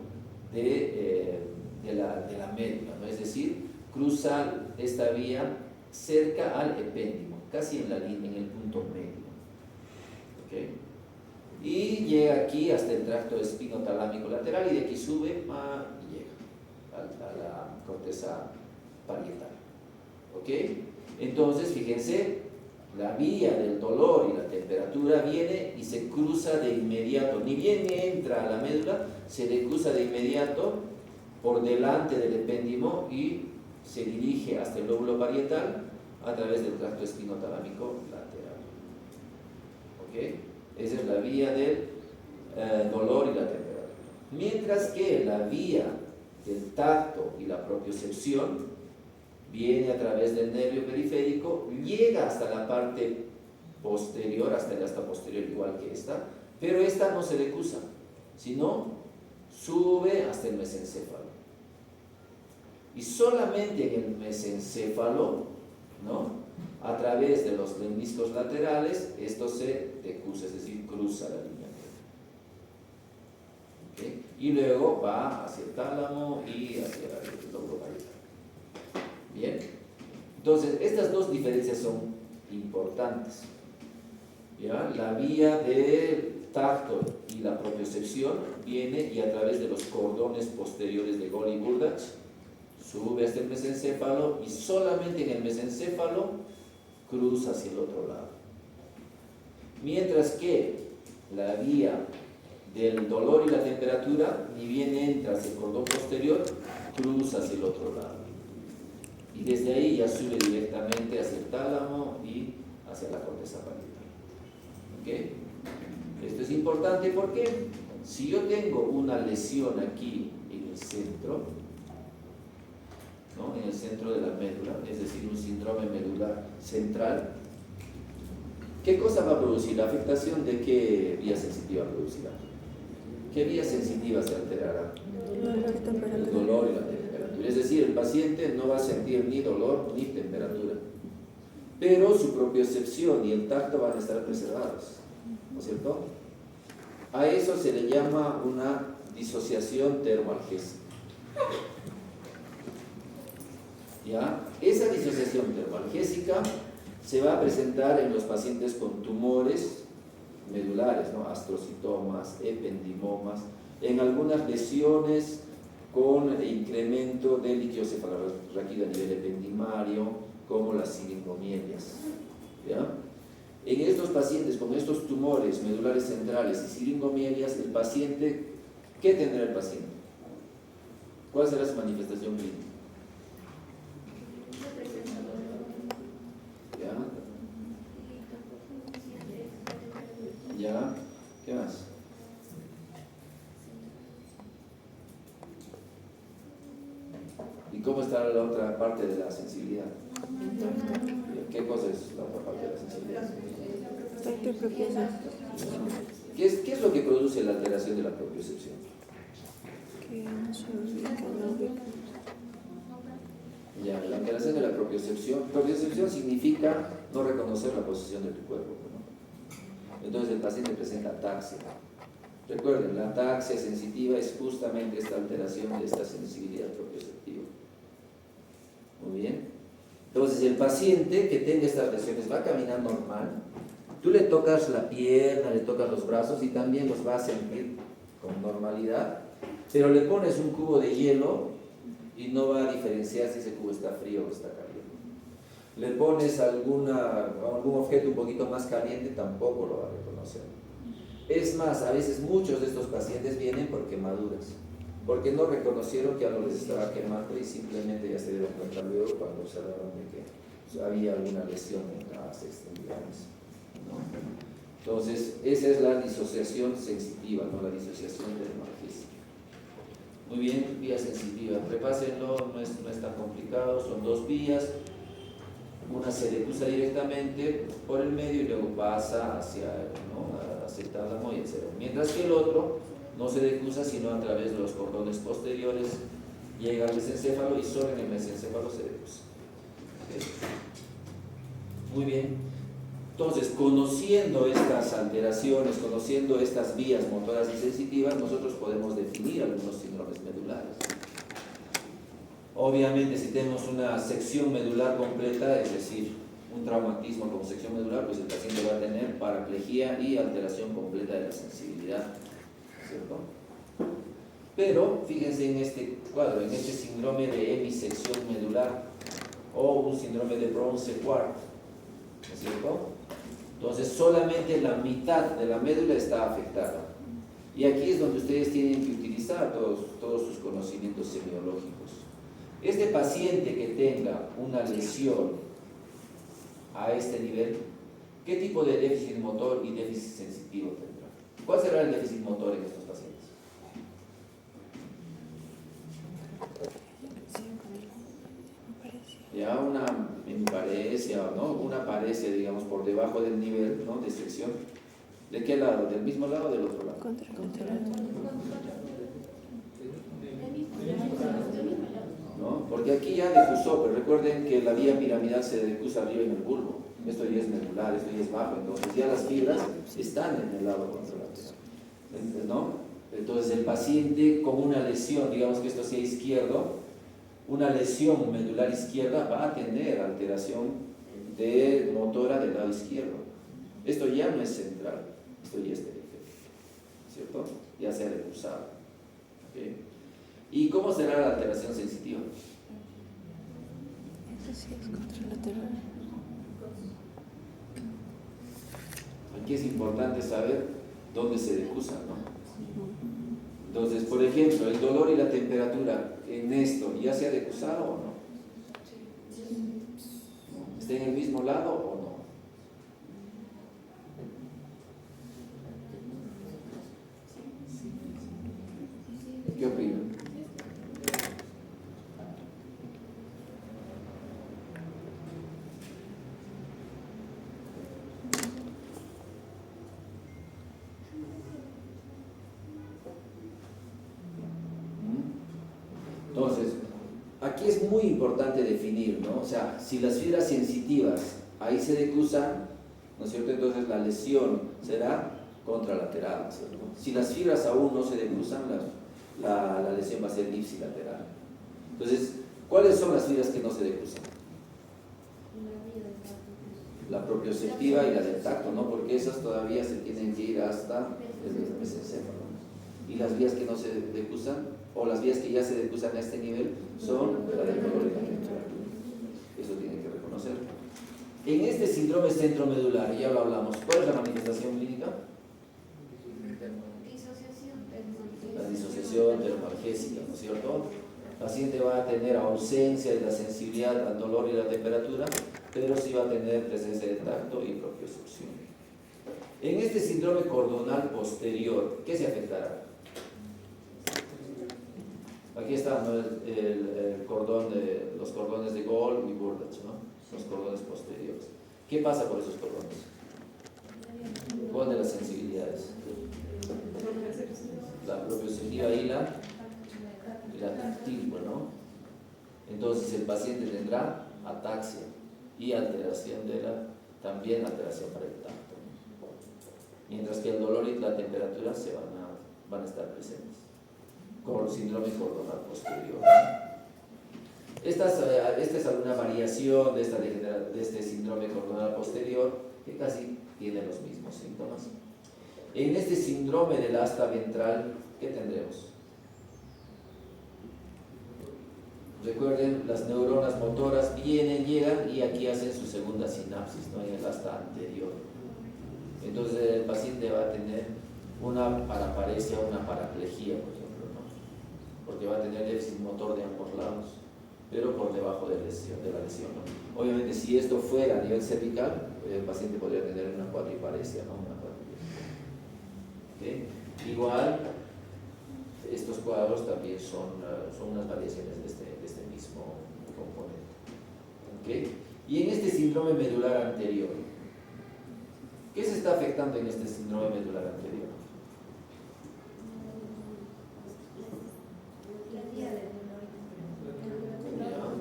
de la médula, ¿no? Es decir, cruza esta vía cerca al epéndimo, casi en el punto medio. ¿Okay? Y llega aquí hasta el tracto espinotalámico lateral y de aquí sube y llega a la corteza parietal. ¿Ok? Entonces, fíjense, la vía del dolor y la temperatura viene y se cruza de inmediato, ni bien entra a la médula, se decruza de inmediato por delante del epéndimo y se dirige hasta el lóbulo parietal a través del tracto espinotalámico lateral. ¿Ok? Esa es la vía del dolor y la temperatura. Mientras que la vía del tacto y la propiocepción viene a través del nervio periférico, llega hasta la parte posterior, hasta el asta posterior igual que esta, pero esta no se decusa, sino sube hasta el mesencéfalo. Y solamente en el mesencéfalo, ¿no?, a través de los lemniscos laterales, esto se decusa, es decir, cruza la línea. ¿Okay? Y luego va hacia el tálamo y hacia el lóbulo parietal. Bien, entonces estas dos diferencias son importantes. ¿Ya? La vía del tacto y la propiocepción viene y a través de los cordones posteriores de Golgi-Burdach sube hasta el mesencéfalo y solamente en el mesencéfalo cruza hacia el otro lado. Mientras que la vía del dolor y la temperatura ni bien entra hacia el cordón posterior, cruza hacia el otro lado. Y desde ahí ya sube directamente hacia el tálamo y hacia la corteza parietal. ¿Okay? Esto es importante porque si yo tengo una lesión aquí en el centro, ¿no?, en el centro de la médula, es decir, un síndrome medular central, ¿qué cosa va a producir? ¿La afectación de qué vía sensitiva producirá? ¿Qué vía sensitiva se alterará? El dolor y la temperatura. Es decir, el paciente no va a sentir ni dolor ni temperatura, pero su propiocepción y el tacto van a estar preservados, ¿no es cierto? A eso se le llama una disociación termoalgésica. ¿Ya? Esa disociación termoalgésica se va a presentar en los pacientes con tumores medulares, ¿no?, astrocitomas, ependimomas, en algunas lesiones con incremento del líquido cefalorraquídeo a nivel ependimario, como las siringomielias. ¿Ya? En estos pacientes con estos tumores medulares centrales y siringomielias, el paciente, ¿qué tendrá el paciente? ¿Cuál será su manifestación clínica? ¿Ya? ¿Qué más? ¿Y cómo está la otra parte de la sensibilidad? ¿Qué cosa es la otra parte de la sensibilidad? ¿Qué es lo que produce la alteración de la propiocepción? Ya, la alteración de la propiocepción. Propiocepción significa no reconocer la posición de tu cuerpo, ¿no? Entonces el paciente presenta ataxia. Recuerden, la ataxia sensitiva es justamente esta alteración de esta sensibilidad propioceptiva. Muy bien. Entonces el paciente que tenga estas lesiones va a caminar normal. Tú le tocas la pierna, le tocas los brazos y también los va a sentir con normalidad. Pero le pones un cubo de hielo y no va a diferenciar si ese cubo está frío o está caliente. Le pones algún objeto un poquito más caliente, tampoco lo va a reconocer. Es más, a veces muchos de estos pacientes vienen por quemaduras, porque no reconocieron que algo les estaba quemando y simplemente ya se dieron cuenta luego cuando observaron de que había alguna lesión en las extremidades, ¿no? Entonces, esa es la disociación sensitiva, ¿no?, la disociación termoalgésica. Muy bien, vía sensitiva, repásenlo, no es tan complicado, son dos vías. Una se decusa directamente por el medio y luego pasa hacia, ¿no?, hacia el tálamo y el cerebro. Mientras que el otro no se decusa sino a través de los cordones posteriores, llega al mesencéfalo y solo en el mesencéfalo se decusa. ¿Okay? Muy bien. Entonces, conociendo estas alteraciones, conociendo estas vías motoras y sensitivas, nosotros podemos definir algunos síndromes medulares. Obviamente, si tenemos una sección medular completa, es decir, un traumatismo con sección medular, pues el paciente va a tener paraplegia y alteración completa de la sensibilidad, ¿cierto? Pero, fíjense en este cuadro, en este síndrome de hemisección medular o un síndrome de bronce quart, ¿no es cierto? Entonces, solamente la mitad de la médula está afectada. Y aquí es donde ustedes tienen que utilizar todos sus conocimientos semiológicos. Este paciente que tenga una lesión a este nivel, ¿qué tipo de déficit motor y déficit sensitivo tendrá? ¿Cuál será el déficit motor en estos pacientes? Ya una paresia, ¿no?, una paresia, digamos, por debajo del nivel, ¿no?, de sección. ¿De qué lado? ¿Del mismo lado o del otro lado? ¿No? Porque porque aquí ya decusó, pero recuerden que la vía piramidal se decusa arriba en el bulbo. Esto ya es medular, esto ya es bajo, entonces ya las fibras están en el lado contralateral, ¿no? Entonces el paciente con una lesión, digamos que esto sea izquierdo, una lesión medular izquierda va a tener alteración de motora del lado izquierdo. Esto ya no es central, esto ya es periférico, ¿cierto? Ya se ha decusado. ¿Okay? ¿Y cómo será la alteración sensitiva? Eso sí es contralateral. Aquí es importante saber dónde se decusa, ¿no? Entonces, por ejemplo, el dolor y la temperatura en esto, ¿ya se ha decusado o no? ¿Está en el mismo lado o no? ¿Qué opinan? Entonces, aquí es muy importante definir, ¿no? O sea, si las fibras sensitivas ahí se decusan, ¿no es cierto? Entonces la lesión será contralateral, ¿no es cierto? Si las fibras aún no se decusan, la lesión va a ser ipsilateral. Entonces, ¿cuáles son las fibras que no se decusan? La propioceptiva y la del tacto, ¿no? Porque esas todavía se tienen que ir hasta el mesencéfalo. Y las vías que no se decusan, o las vías que ya se decusan a este nivel, son la del dolor y la temperatura. Eso tienen que reconocer. En este síndrome centromedular, ya lo hablamos, ¿cuál es la manifestación clínica? La disociación termoalgésica, ¿no es cierto? El paciente va a tener ausencia de la sensibilidad al dolor y la temperatura, pero sí va a tener presencia de tacto y propiocepción. En este síndrome cordonal posterior, ¿qué se afectará? Aquí está, ¿no? el cordón los cordones de Gold y Burdach, ¿no? Los cordones posteriores. ¿Qué pasa por esos cordones? ¿Cuál de las sensibilidades? La propioceptiva y la táctil, ¿no? Entonces el paciente tendrá ataxia y alteración también alteración para el tacto, ¿no? Mientras que el dolor y la temperatura van a estar presentes con síndrome cordonal posterior. Esta es alguna variación de este síndrome cordonal posterior que casi tiene los mismos síntomas. En este síndrome del asta ventral, ¿qué tendremos? Recuerden, las neuronas motoras llegan y aquí hacen su segunda sinapsis, ¿no? En el asta anterior. Entonces el paciente va a tener una paraparesia, una paraplegia, por ejemplo, ¿no? Porque va a tener déficit motor de ambos lados, pero por debajo de la lesión, ¿no? Obviamente, si esto fuera a nivel cervical, el paciente podría tener una cuadriparesia, ¿no? Una cuadriparesia. ¿Okay? Igual, estos cuadros también son unas variaciones de este mismo componente. ¿Okay? Y en este síndrome medular anterior, ¿qué se está afectando en este síndrome medular anterior?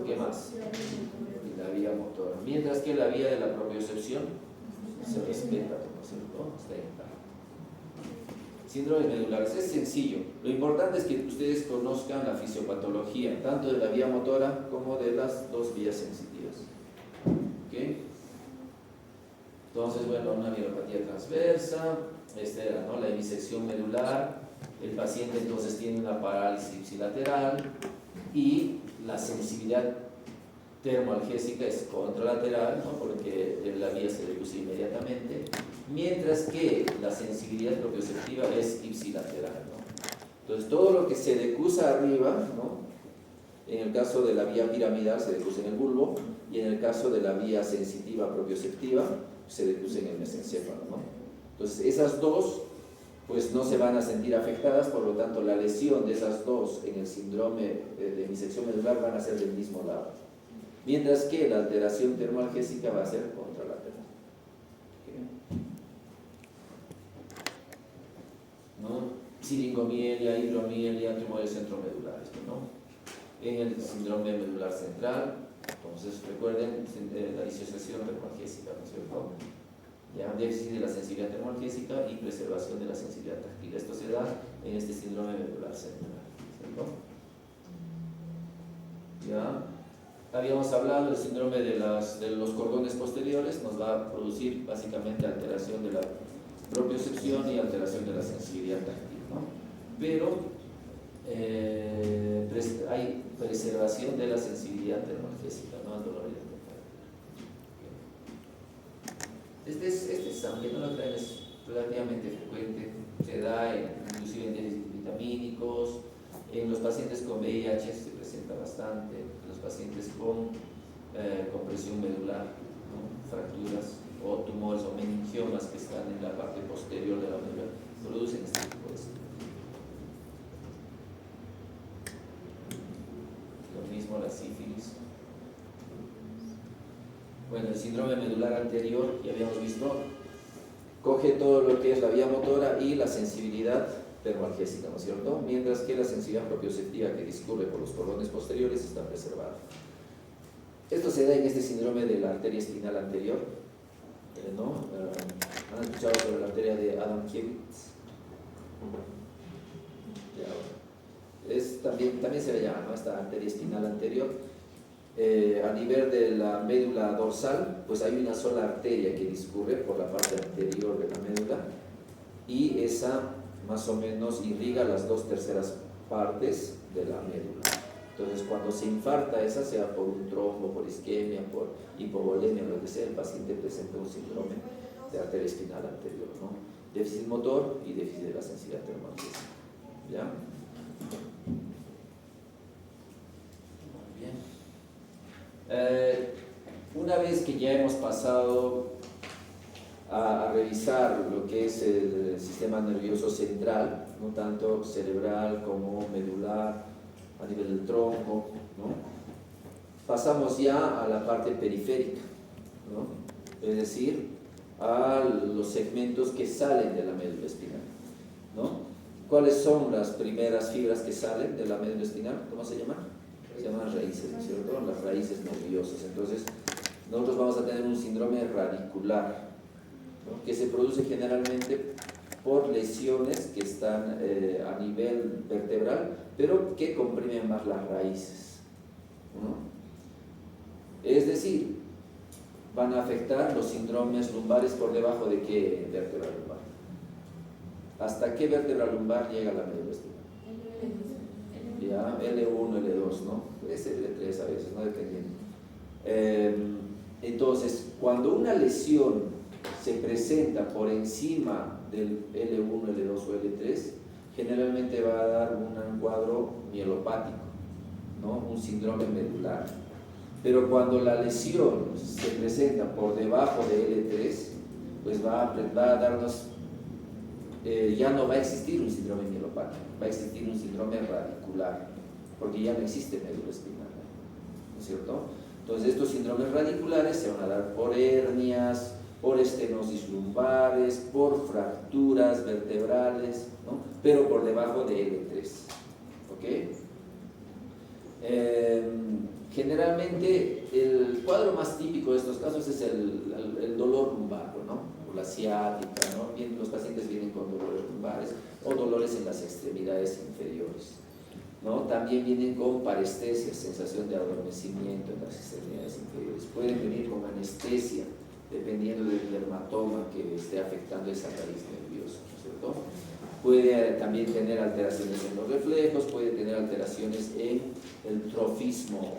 ¿Qué más? Y la vía motora. Mientras que la vía de la propiocepción se respeta, ¿no es cierto? Está intacta. Síndrome medular es sencillo. Lo importante es que ustedes conozcan la fisiopatología, tanto de la vía motora como de las dos vías sensitivas. ¿Okay? Entonces, bueno, una neuropatía transversa, esta era, ¿no? La hemisección medular, el paciente entonces tiene una parálisis ipsilateral y la sensibilidad termoalgésica es contralateral, ¿no? Porque la vía se reduce inmediatamente, mientras que la sensibilidad propioceptiva es ipsilateral, ¿no? Entonces todo lo que se decusa arriba, ¿no? En el caso de la vía piramidal se decusa en el bulbo, y en el caso de la vía sensitiva propioceptiva se decusa en el mesencéfalo, ¿no? Entonces esas dos pues no se van a sentir afectadas, por lo tanto la lesión de esas dos en el síndrome de hemisección medular van a ser del mismo lado, mientras que la alteración termoalgésica va a ser contralateral. ¿No? Siringomielia, hidromielia, tumores centromedulares, ¿no? en el síndrome medular central. Entonces recuerden la disociación termoalgésica, ¿no es cierto? Ya, déficit de la sensibilidad termoalgésica y preservación de la sensibilidad táctil. Esto se da en este síndrome medular central, ¿cierto? Ya habíamos hablado del síndrome de los cordones posteriores, nos va a producir básicamente alteración de la propiocepción y alteración de la sensibilidad táctil, ¿no? Pero hay preservación de la sensibilidad termoalgésica, ¿no? Al dolor y al Este es, aunque no lo crean, es relativamente frecuente, se da inclusive en déficits vitamínicos, en los pacientes con VIH se presenta bastante, en los pacientes con compresión medular, ¿no? Fracturas o tumores o meningiomas que están en la parte posterior de la médula, producen este tipo de síndrome. Lo mismo la sífilis. Bueno, el síndrome medular anterior, ya habíamos visto, coge todo lo que es la vía motora y la sensibilidad termoalgésica, ¿no es cierto? Mientras que la sensibilidad propioceptiva que discurre por los cordones posteriores está preservada. Esto se da en este síndrome de la arteria espinal anterior, ¿no? ¿Han escuchado sobre la arteria de Adam-Kiewicz? También se le llama, ¿no? Esta arteria espinal anterior. A nivel de la médula dorsal, pues hay una sola arteria que discurre por la parte anterior de la médula y esa más o menos irriga las 2/3 partes de la médula. Entonces, cuando se infarta esa, sea por un trombo, por isquemia, por hipovolemia, lo que sea, el paciente presenta un síndrome de arteria espinal anterior, ¿no? Déficit motor y déficit de la sensibilidad termoalgésica. ¿Ya? Muy bien. Una vez que ya hemos pasado a revisar lo que es el sistema nervioso central, no tanto cerebral como medular, a nivel del tronco, ¿no? Pasamos ya a la parte periférica, ¿no? Es decir, a los segmentos que salen de la médula espinal, ¿no? ¿Cuáles son las primeras fibras que salen de la médula espinal? ¿Cómo se llaman? Se llaman raíces, ¿no es cierto? Las raíces nerviosas. Entonces, nosotros vamos a tener un síndrome radicular, ¿no? Que se produce generalmente por lesiones que están a nivel vertebral, pero que comprimen más las raíces, ¿no? Es decir, van a afectar los síndromes lumbares por debajo de qué vértebra lumbar. ¿Hasta qué vértebra lumbar llega la médula espinal? Ya, L1, L2, ¿no? Es L3 a veces, ¿no? Dependiendo. Entonces, cuando una lesión se presenta por encima del L1, L2 o L3, generalmente va a dar un cuadro mielopático, ¿no? Un síndrome medular. Pero cuando la lesión se presenta por debajo de L3, pues va a darnos, ya no va a existir un síndrome mielopático, va a existir un síndrome radicular, porque ya no existe médula espinal, ¿no es cierto? Entonces estos síndromes radiculares se van a dar por hernias, por estenosis lumbares, por fracturas vertebrales, ¿no? Pero por debajo de L3, ¿ok? Generalmente el cuadro más típico de estos casos es el dolor lumbar, ¿no? O la ciática, ¿no? Los pacientes vienen con dolores lumbares o dolores en las extremidades inferiores, ¿no? También vienen con parestesia, sensación de adormecimiento en las extremidades inferiores. Pueden venir con anestesia, dependiendo del dermatoma que esté afectando esa raíz nerviosa, ¿no es cierto? Puede también tener alteraciones en los reflejos, puede tener alteraciones en el trofismo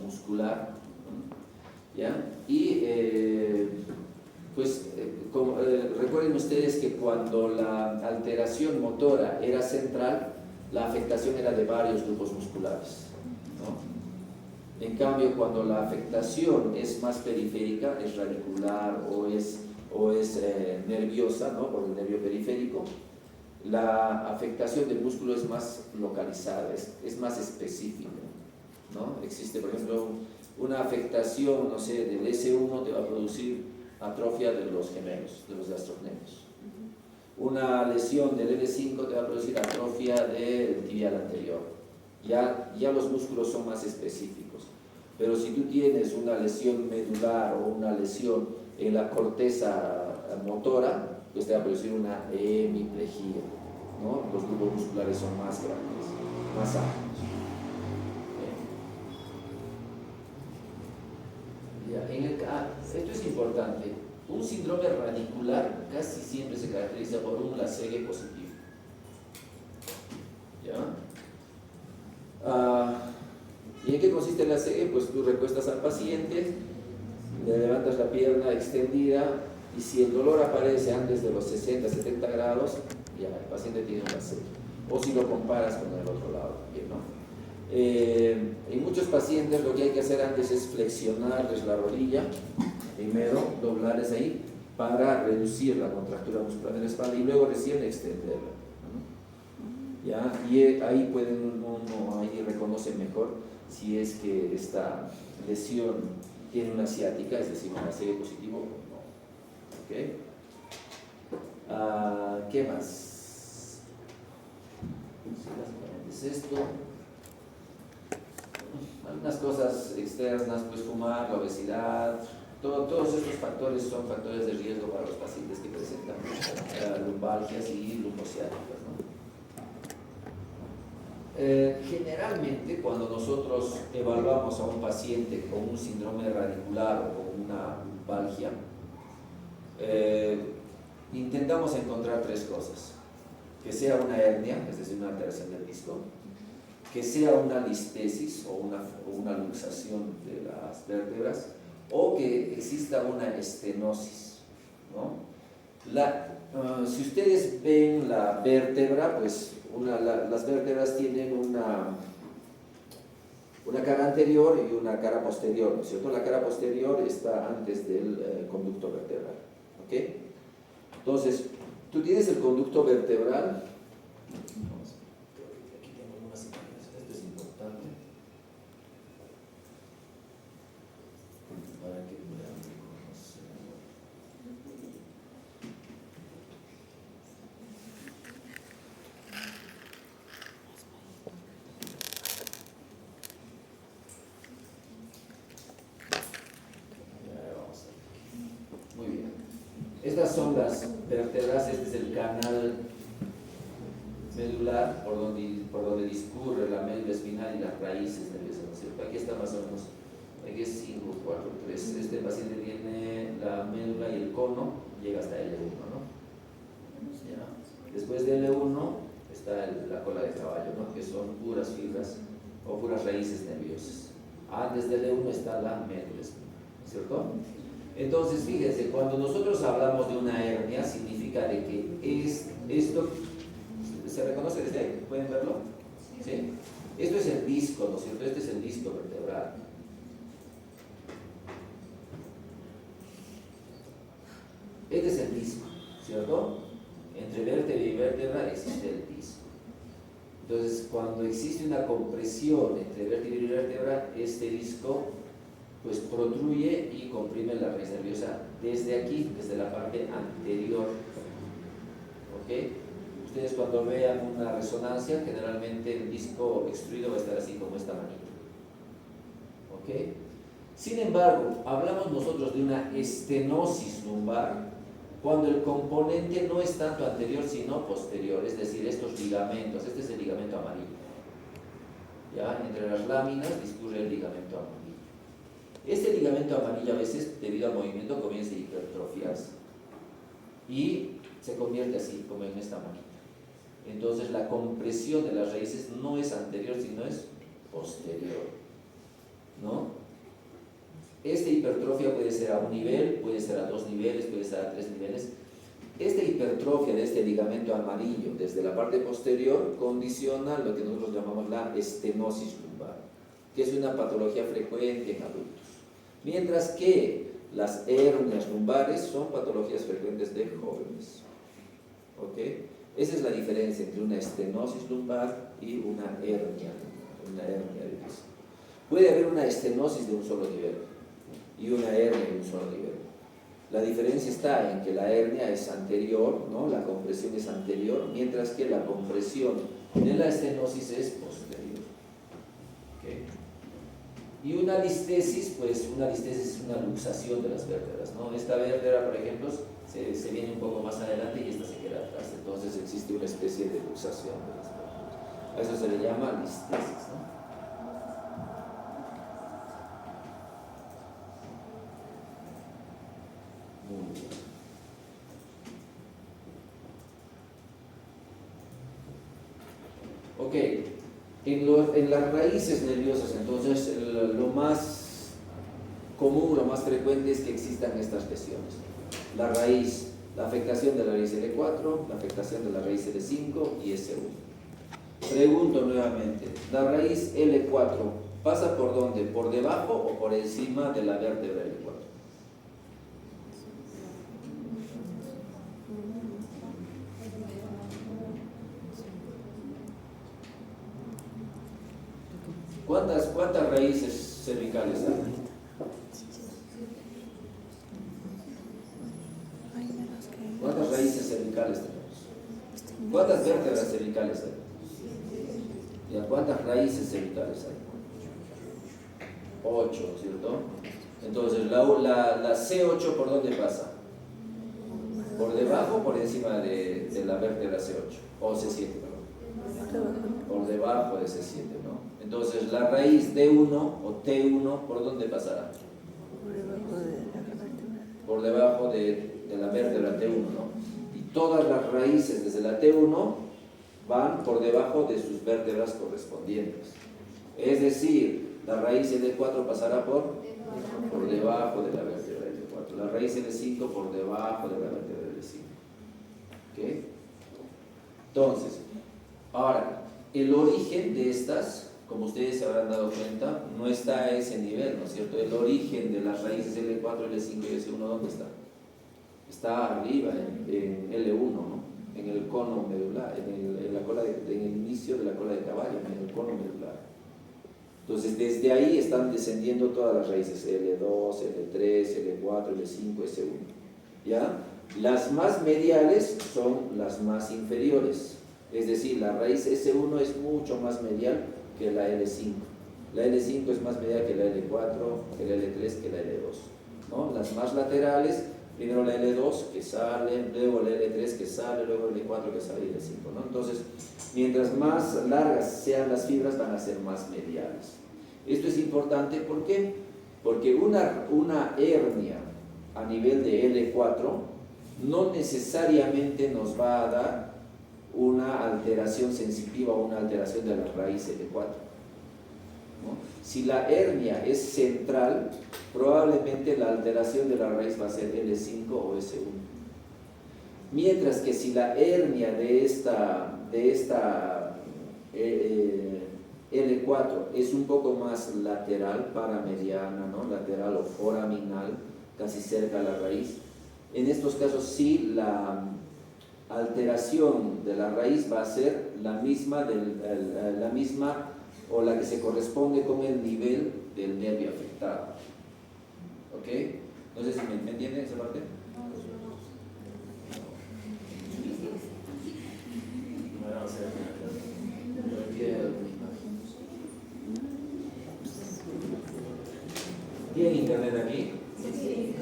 muscular, ¿no? ¿Ya? Y recuerden ustedes que cuando la alteración motora era central, la afectación era de varios grupos musculares, ¿no? En cambio, cuando la afectación es más periférica, es radicular o es nerviosa, ¿no? Por el nervio periférico, la afectación del músculo es más localizada, es más específica, ¿no? Existe, por ejemplo, una afectación, no sé, del S1 te va a producir atrofia de los gemelos, de los gastrocnemios. Una lesión del L5 te va a producir atrofia del tibial anterior, ya los músculos son más específicos. Pero si tú tienes una lesión medular o una lesión en la corteza motora, pues te va a producir una hemiplegia, ¿no? Los grupos musculares son más grandes, más amplios. Esto es importante. Un síndrome radicular casi siempre se caracteriza por un LASEGE positivo. ¿Ya? ¿Y en qué consiste el LASEGE? Pues tú recuestas al paciente, le levantas la pierna extendida y si el dolor aparece antes de los 60-70 grados, ya el paciente tiene un LASEGE. O si lo comparas con el otro lado también, ¿no? En muchos pacientes lo que hay que hacer antes es flexionarles la rodilla, primero doblarles ahí para reducir la contractura muscular de la espalda y luego recién extenderla, ¿no? ¿Ya? Y ahí uno ahí reconoce mejor si es que esta lesión tiene una ciática, es decir, un LASEGE positivo o no. ¿Okay? ¿Qué más? Básicamente es esto. Algunas cosas externas, pues fumar, la obesidad, todos estos factores son factores de riesgo para los pacientes que presentan lumbalgias y lumbociáticas, ¿no? Generalmente cuando nosotros evaluamos a un paciente con un síndrome radicular o con una lumbalgia, intentamos encontrar tres cosas: que sea una hernia, es decir, una alteración del disco, que sea una listesis o una luxación de las vértebras, o que exista una estenosis, ¿no? Si ustedes ven la vértebra, pues las vértebras tienen una cara anterior y una cara posterior, ¿no es cierto? La cara posterior está antes del conducto vertebral, ¿ok? Entonces, tú tienes el conducto vertebral. Para que puedan reconocer. Muy bien. Estas son las vértebras, este es el canal medular por donde discurre la médula espinal y las raíces nerviosas, ¿no es cierto? Aquí está más o menos. Aquí es 5, 4, 3. Este paciente tiene la médula y el cono, llega hasta L1, ¿no? ¿Ya? Después de L1 está la cola de caballo, ¿no? Que son puras fibras o puras raíces nerviosas. Antes de L1 está la médula espinal, ¿cierto? Entonces, fíjense, cuando nosotros hablamos de una hernia, significa de que esto, ¿se reconoce desde ahí? ¿Pueden verlo? ¿Sí? Esto es el disco, ¿no es cierto? Este es el disco vertebral. Este es el disco, ¿cierto? Entre vértebra y vértebra existe el disco. Entonces, cuando existe una compresión entre vértebra y vértebra, este disco pues protruye y comprime la raíz nerviosa desde aquí, desde la parte anterior. ¿Ok? Ustedes cuando vean una resonancia, generalmente el disco extruido va a estar así como esta manita. ¿Ok? Sin embargo, hablamos nosotros de una estenosis lumbar cuando el componente no es tanto anterior sino posterior, es decir, estos ligamentos, este es el ligamento amarillo. ¿Ya? Entre las láminas discurre el ligamento amarillo. Este ligamento amarillo a veces, debido al movimiento, comienza a hipertrofiarse y se convierte así, como en esta manita. Entonces la compresión de las raíces no es anterior sino es posterior, ¿no? Esta hipertrofia puede ser a un nivel, puede ser a 2 niveles, puede ser a 3 niveles. Esta hipertrofia de este ligamento amarillo desde la parte posterior condiciona lo que nosotros llamamos la estenosis lumbar, que es una patología frecuente en adultos. Mientras que las hernias lumbares son patologías frecuentes de jóvenes. ¿Ok? Esa es la diferencia entre una estenosis lumbar y una hernia de disco. Puede haber una estenosis de un solo nivel y una hernia de un solo nivel. La diferencia está en que la hernia es anterior, ¿no? La compresión es anterior, mientras que la compresión de la estenosis es posterior. Y una listesis, pues una listesis es una luxación de las vértebras, ¿no? Esta vértebra, por ejemplo, se viene un poco más adelante y esta se queda atrás. Entonces existe una especie de luxación de las vértebras. A eso se le llama listesis, ¿no? Muy bien. Ok, en las raíces nerviosas, entonces, lo más común, lo más frecuente es que existan estas lesiones. La raíz, la afectación de la raíz L4, la afectación de la raíz L5 y S1. Pregunto nuevamente, ¿la raíz L4 pasa por dónde? ¿Por debajo o por encima de la vértebra L4? ¿Cuántas raíces cervicales hay? ¿Cuántas raíces cervicales tenemos? ¿Cuántas vértebras cervicales hay? ¿Y cuántas raíces cervicales hay? 8, ¿cierto? Entonces, la C8 ¿por dónde pasa? ¿Por debajo o por encima de la vértebra C8? O C7, perdón. Por debajo de C7, ¿no? Entonces, la raíz D1 o T1, ¿por dónde pasará? Por debajo de la vértebra T1, ¿no? Y todas las raíces desde la T1 van por debajo de sus vértebras correspondientes. Es decir, la raíz L4 pasará por debajo de la vértebra L4. La raíz L5 por debajo de la vértebra L5. ¿Ok? Entonces, ahora, el origen de estas, como ustedes se habrán dado cuenta, no está a ese nivel, ¿no es cierto? El origen de las raíces L4, L5 y S1, ¿dónde está? Está arriba, en L1, ¿no? En el cono medular, en el inicio de la cola de caballo, en el cono medular. Entonces, desde ahí están descendiendo todas las raíces, L2, L3, L4, L5, S1. ¿Ya? Las más mediales son las más inferiores. Es decir, la raíz S1 es mucho más medial que la L5. La L5 es más medial que la L4, que la L3, que la L2, ¿no? Las más laterales, primero la L2 que sale, luego la L3 que sale, luego la L4 que sale y la L5, ¿no? Entonces, mientras más largas sean las fibras, van a ser más mediales. Esto es importante, ¿por qué? Porque una hernia a nivel de L4 no necesariamente nos va a dar una alteración sensitiva o una alteración de la raíz L4, ¿no? Si la hernia es central, probablemente la alteración de la raíz va a ser L5 o S1. Mientras que si la hernia de esta L4 es un poco más lateral, paramediana, ¿no? Lateral o foraminal, casi cerca a la raíz, en estos casos sí la alteración de la raíz va a ser la misma o la que se corresponde con el nivel del nervio afectado. ¿Ok? No sé si me entienden esa parte. ¿Tienen internet aquí? Sí.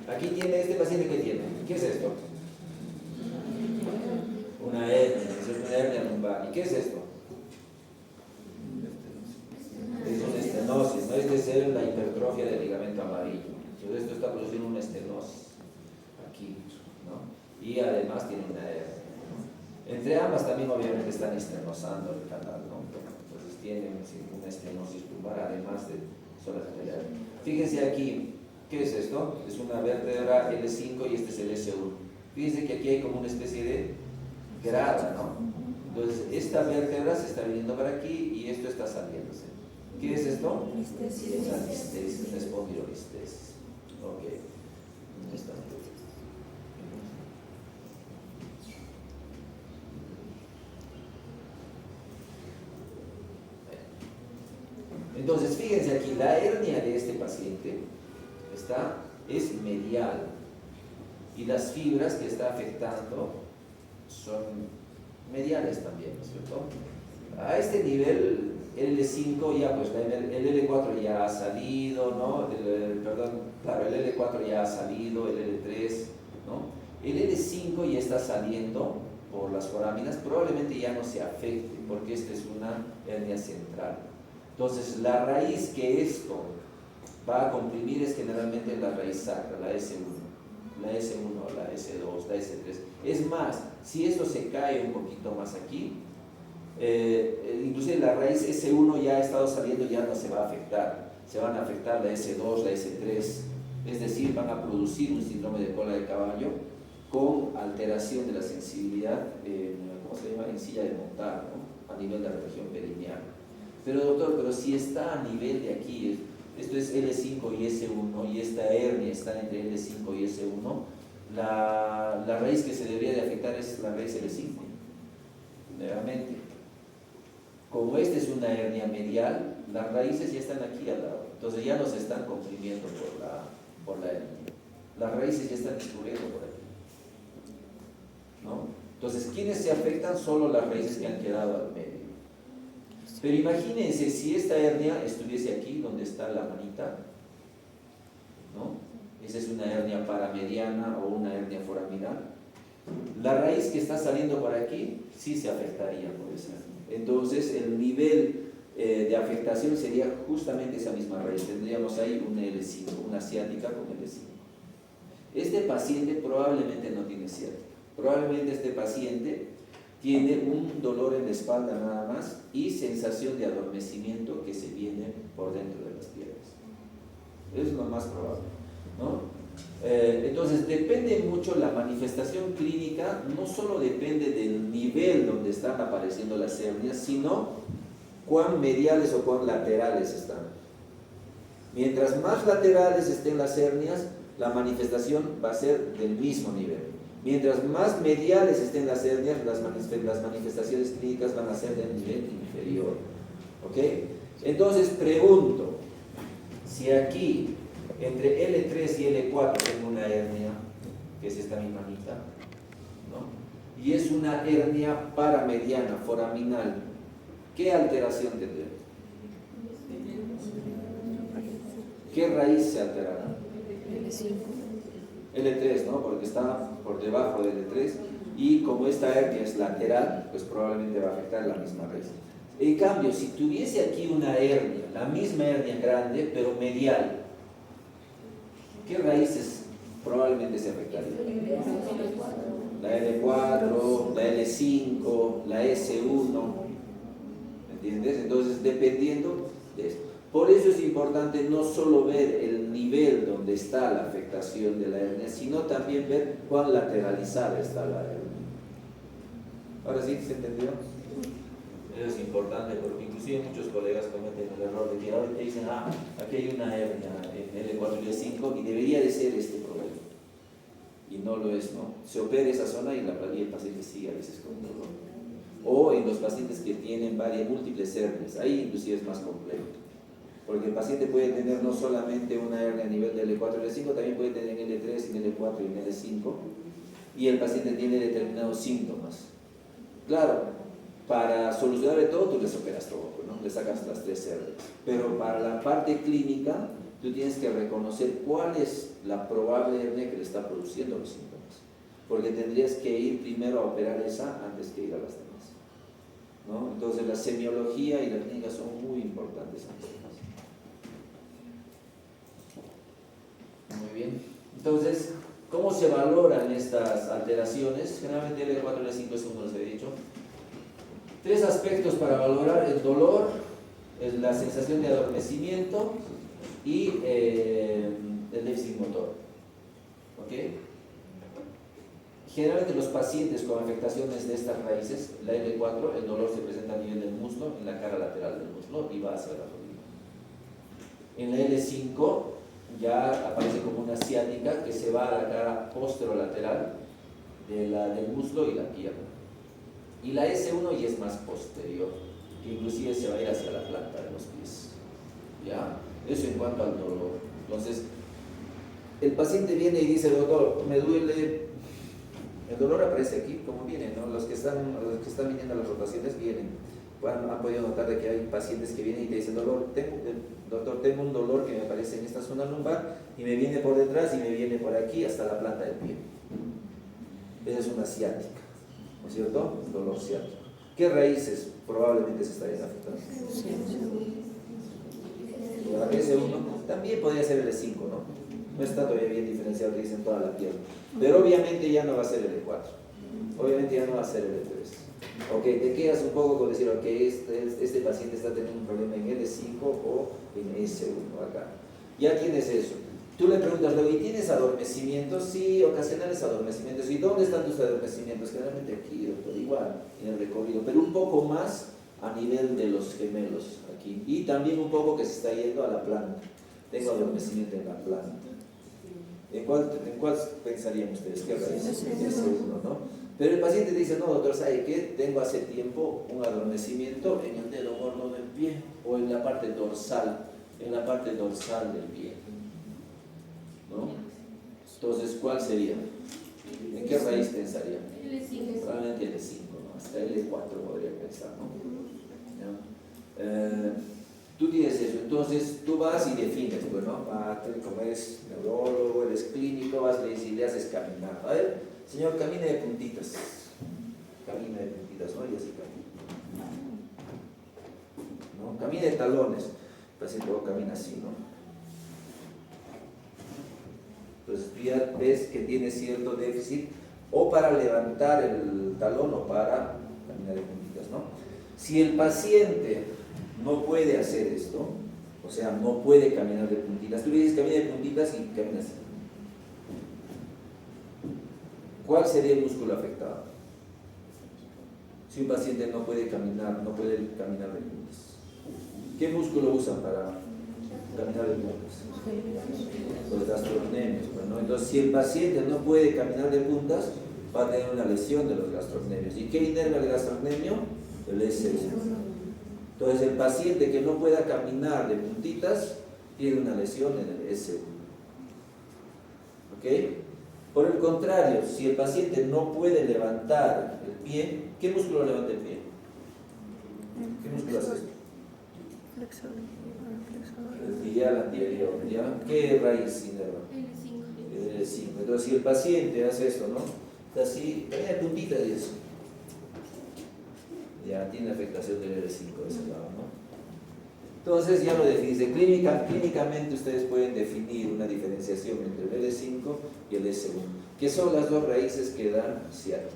Aquí tiene este paciente que tiene. ¿Qué es esto? Una hernia, es una hernia lumbar. ¿Y qué es esto? Es una estenosis, ¿no? Es de ser la hipertrofia del ligamento amarillo. Entonces esto está produciendo una estenosis aquí, ¿no? Y además tiene una hernia, ¿no? Entre ambas también obviamente están estenosando el canal, ¿no? Entonces tienen una estenosis lumbar además de solamente la hernia. Fíjense aquí. ¿Qué es esto? Es una vértebra L5 y este es el S1. Fíjense que aquí hay como una especie de grada, ¿no? Entonces, esta vértebra se está viniendo para aquí y esto está saliéndose. ¿Qué es esto? Listesis. Es la listesis, la espondilolistesis. Ok. Ahí está. Entonces, fíjense aquí, la hernia de este paciente es medial y las fibras que está afectando son mediales también, ¿no es cierto? A este nivel, el L5 ya, pues el L4 ya ha salido, ¿no? El L4 ya ha salido, el L3, ¿no? El L5 ya está saliendo por las foráminas, probablemente ya no se afecte, porque esta es una hernia central. Entonces, la raíz que esto va a comprimir es generalmente la raíz sacra, la S1, la S2, la S3. Es más, si esto se cae un poquito más aquí, inclusive la raíz S1 ya ha estado saliendo, ya no se va a afectar. Se van a afectar la S2, la S3, es decir, van a producir un síndrome de cola de caballo con alteración de la sensibilidad, ¿cómo se llama? En silla de montar, ¿no? A nivel de la región perineal. Pero doctor, si está a nivel de aquí, esto es L5 y S1, y esta hernia está entre L5 y S1, la raíz que se debería de afectar es la raíz L5, nuevamente. Como esta es una hernia medial, las raíces ya están aquí al lado, entonces ya no se están comprimiendo por la hernia. Las raíces ya están discurriendo por aquí, ¿no? Entonces, ¿quiénes se afectan? Solo las raíces que han quedado al medio. Pero imagínense si esta hernia estuviese aquí, donde está la manita, ¿no? Esa es una hernia paramediana o una hernia foraminal. La raíz que está saliendo por aquí sí se afectaría por esa hernia. Entonces, el nivel de afectación sería justamente esa misma raíz. Tendríamos ahí un L5, una ciática con L5. Este paciente probablemente no tiene ciática. Probablemente este paciente tiene un dolor en la espalda nada más y sensación de adormecimiento que se viene por dentro de las piernas. Es lo más probable, ¿no? Entonces, depende mucho la manifestación clínica, no solo depende del nivel donde están apareciendo las hernias, sino cuán mediales o cuán laterales están. Mientras más laterales estén las hernias, la manifestación va a ser del mismo nivel. Mientras más mediales estén las hernias, las manifestaciones clínicas van a ser del nivel inferior. ¿Ok? Entonces pregunto, si aquí entre L3 y L4 tengo una hernia, que es esta mi manita, ¿no? Y es una hernia paramediana, foraminal, ¿qué alteración tendré? ¿Qué raíz se alterará? L3, ¿no? Porque está por debajo del L3 y como esta hernia es lateral, pues probablemente va a afectar la misma raíz. En cambio, si tuviese aquí una hernia, la misma hernia grande, pero medial, ¿qué raíces probablemente se afectarían? La L4, la L5, la S1, ¿entiendes? Entonces, dependiendo de esto. Por eso es importante no solo ver el nivel donde está la afectación de la hernia, sino también ver cuán lateralizada está la hernia. ¿Ahora sí se entendió? Eso es importante porque inclusive muchos colegas cometen el error de que ahora te dicen, aquí hay una hernia en L4 y L5 y debería de ser este problema. Y no lo es, ¿no? Se opera esa zona y el paciente sigue a veces con dolor. O en los pacientes que tienen múltiples hernias, ahí inclusive es más complejo. Porque el paciente puede tener no solamente una hernia a nivel de L4 y L5, también puede tener en L3, en L4 y en L5, y el paciente tiene determinados síntomas. Claro, para solucionar todo, tú les operas todo, ¿no? Le sacas las 3 hernias. Pero para la parte clínica, tú tienes que reconocer cuál es la probable hernia que le está produciendo los síntomas. Porque tendrías que ir primero a operar esa antes que ir a las demás, ¿no? Entonces, la semiología y la clínica son muy importantes en este caso. Muy bien. Entonces, ¿cómo se valoran estas alteraciones? Generalmente L4 y L5 es como les he dicho. 3 aspectos para valorar: el dolor, la sensación de adormecimiento y el déficit motor. ¿Ok? Generalmente los pacientes con afectaciones de estas raíces, la L4, el dolor se presenta a nivel del muslo, en la cara lateral del muslo y va hacia la rodilla. En la L5 ya aparece como una ciática que se va a la cara posterolateral del muslo y la pierna. Y la S1 ya es más posterior, que inclusive se va a ir hacia la planta de los pies. Eso en cuanto al dolor. Entonces, el paciente viene y dice, doctor, me duele. El dolor aparece aquí, como viene, ¿no? Los que están viniendo a las rotaciones vienen. Han podido notar de que hay pacientes que vienen y te dicen, doctor, tengo un dolor que me aparece en esta zona lumbar y me viene por detrás y me viene por aquí hasta la planta del pie. Esa es una ciática, ¿no es cierto? Un dolor ciático. ¿Qué raíces probablemente se estarían afectando? La S1 también podría ser el E5, ¿no? No está todavía bien diferenciado, que dicen toda la pierna. Pero obviamente ya no va a ser el E4. Obviamente ya no va a ser el E3. Ok, te quedas un poco con decir, ok, este paciente está teniendo un problema en L5 o en S1 acá. Ya tienes eso. Tú le preguntas luego, ¿y tienes adormecimientos? Sí, ocasionales adormecimientos. ¿Y dónde están tus adormecimientos? Generalmente aquí, doctor, igual, en el recorrido, pero un poco más a nivel de los gemelos aquí. Y también un poco que se está yendo a la planta. Tengo adormecimiento en la planta. ¿En cuál pensarían ustedes? ¿Qué raíz? S1, ¿no? Pero el paciente dice, no, doctor, ¿sabe qué? Tengo hace tiempo un adormecimiento en el dedo gordo del pie o en la parte dorsal, del pie, ¿no? Entonces, ¿cuál sería? ¿En qué raíz pensaría? Probablemente el E5, ¿no? Hasta el E4 podría pensar, ¿no? Tú tienes eso, entonces tú vas y defines, pues, ¿no? Como eres neurólogo, eres clínico, vas y le haces caminar. A ver, señor, camine de puntitas. Camina de puntitas, ¿no? Y así camina. ¿No? Camina de talones. El paciente camina así, ¿no? Entonces tú ya ves que tiene cierto déficit o para levantar el talón o para caminar de puntitas, ¿no? Si el paciente no puede hacer esto, o sea, no puede caminar de puntitas, tú le dices camina de puntitas y camina así. ¿Cuál sería el músculo afectado? Si un paciente no puede caminar de puntas, ¿qué músculo usan para caminar de puntas? Los gastrocnemios, ¿no? Entonces, si el paciente no puede caminar de puntas, va a tener una lesión de los gastrocnemios. ¿Y qué inerva el gastrocnemio? El S1. Entonces, el paciente que no pueda caminar de puntitas tiene una lesión en el S1. ¿Ok? Por el contrario, si el paciente no puede levantar el pie, ¿qué músculo levanta el pie? ¿Qué músculo hace esto? Flexor. El tibial anterior, ¿ya? ¿Qué raíz inerva? El 5. Entonces, si el paciente hace esto, ¿no? Está así, camina de puntitas y eso. Ya tiene afectación del L5 de ese lado, ¿no? Entonces ya lo definiste. Clínicamente ustedes pueden definir una diferenciación entre el L5 y el S1, que son las dos raíces que dan ciática.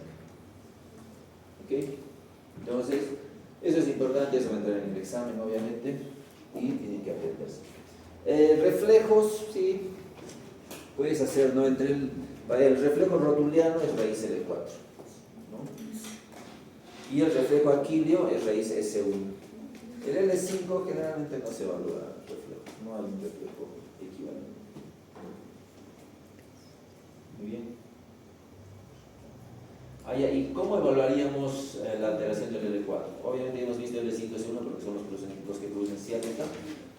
¿Ok? Entonces, eso es importante, eso va a entrar en el examen, obviamente, y tienen que aprenderse. Reflejos, sí, puedes hacer, ¿no? El reflejo rotuliano es raíz L4, ¿no? Y el reflejo aquileo es raíz S1. El L5 generalmente no se evalúa reflejo, no hay un reflejo equivalente. Muy bien. ¿Y cómo evaluaríamos la alteración del L4? Obviamente hemos visto el L5 S1 porque son los que producen ciática,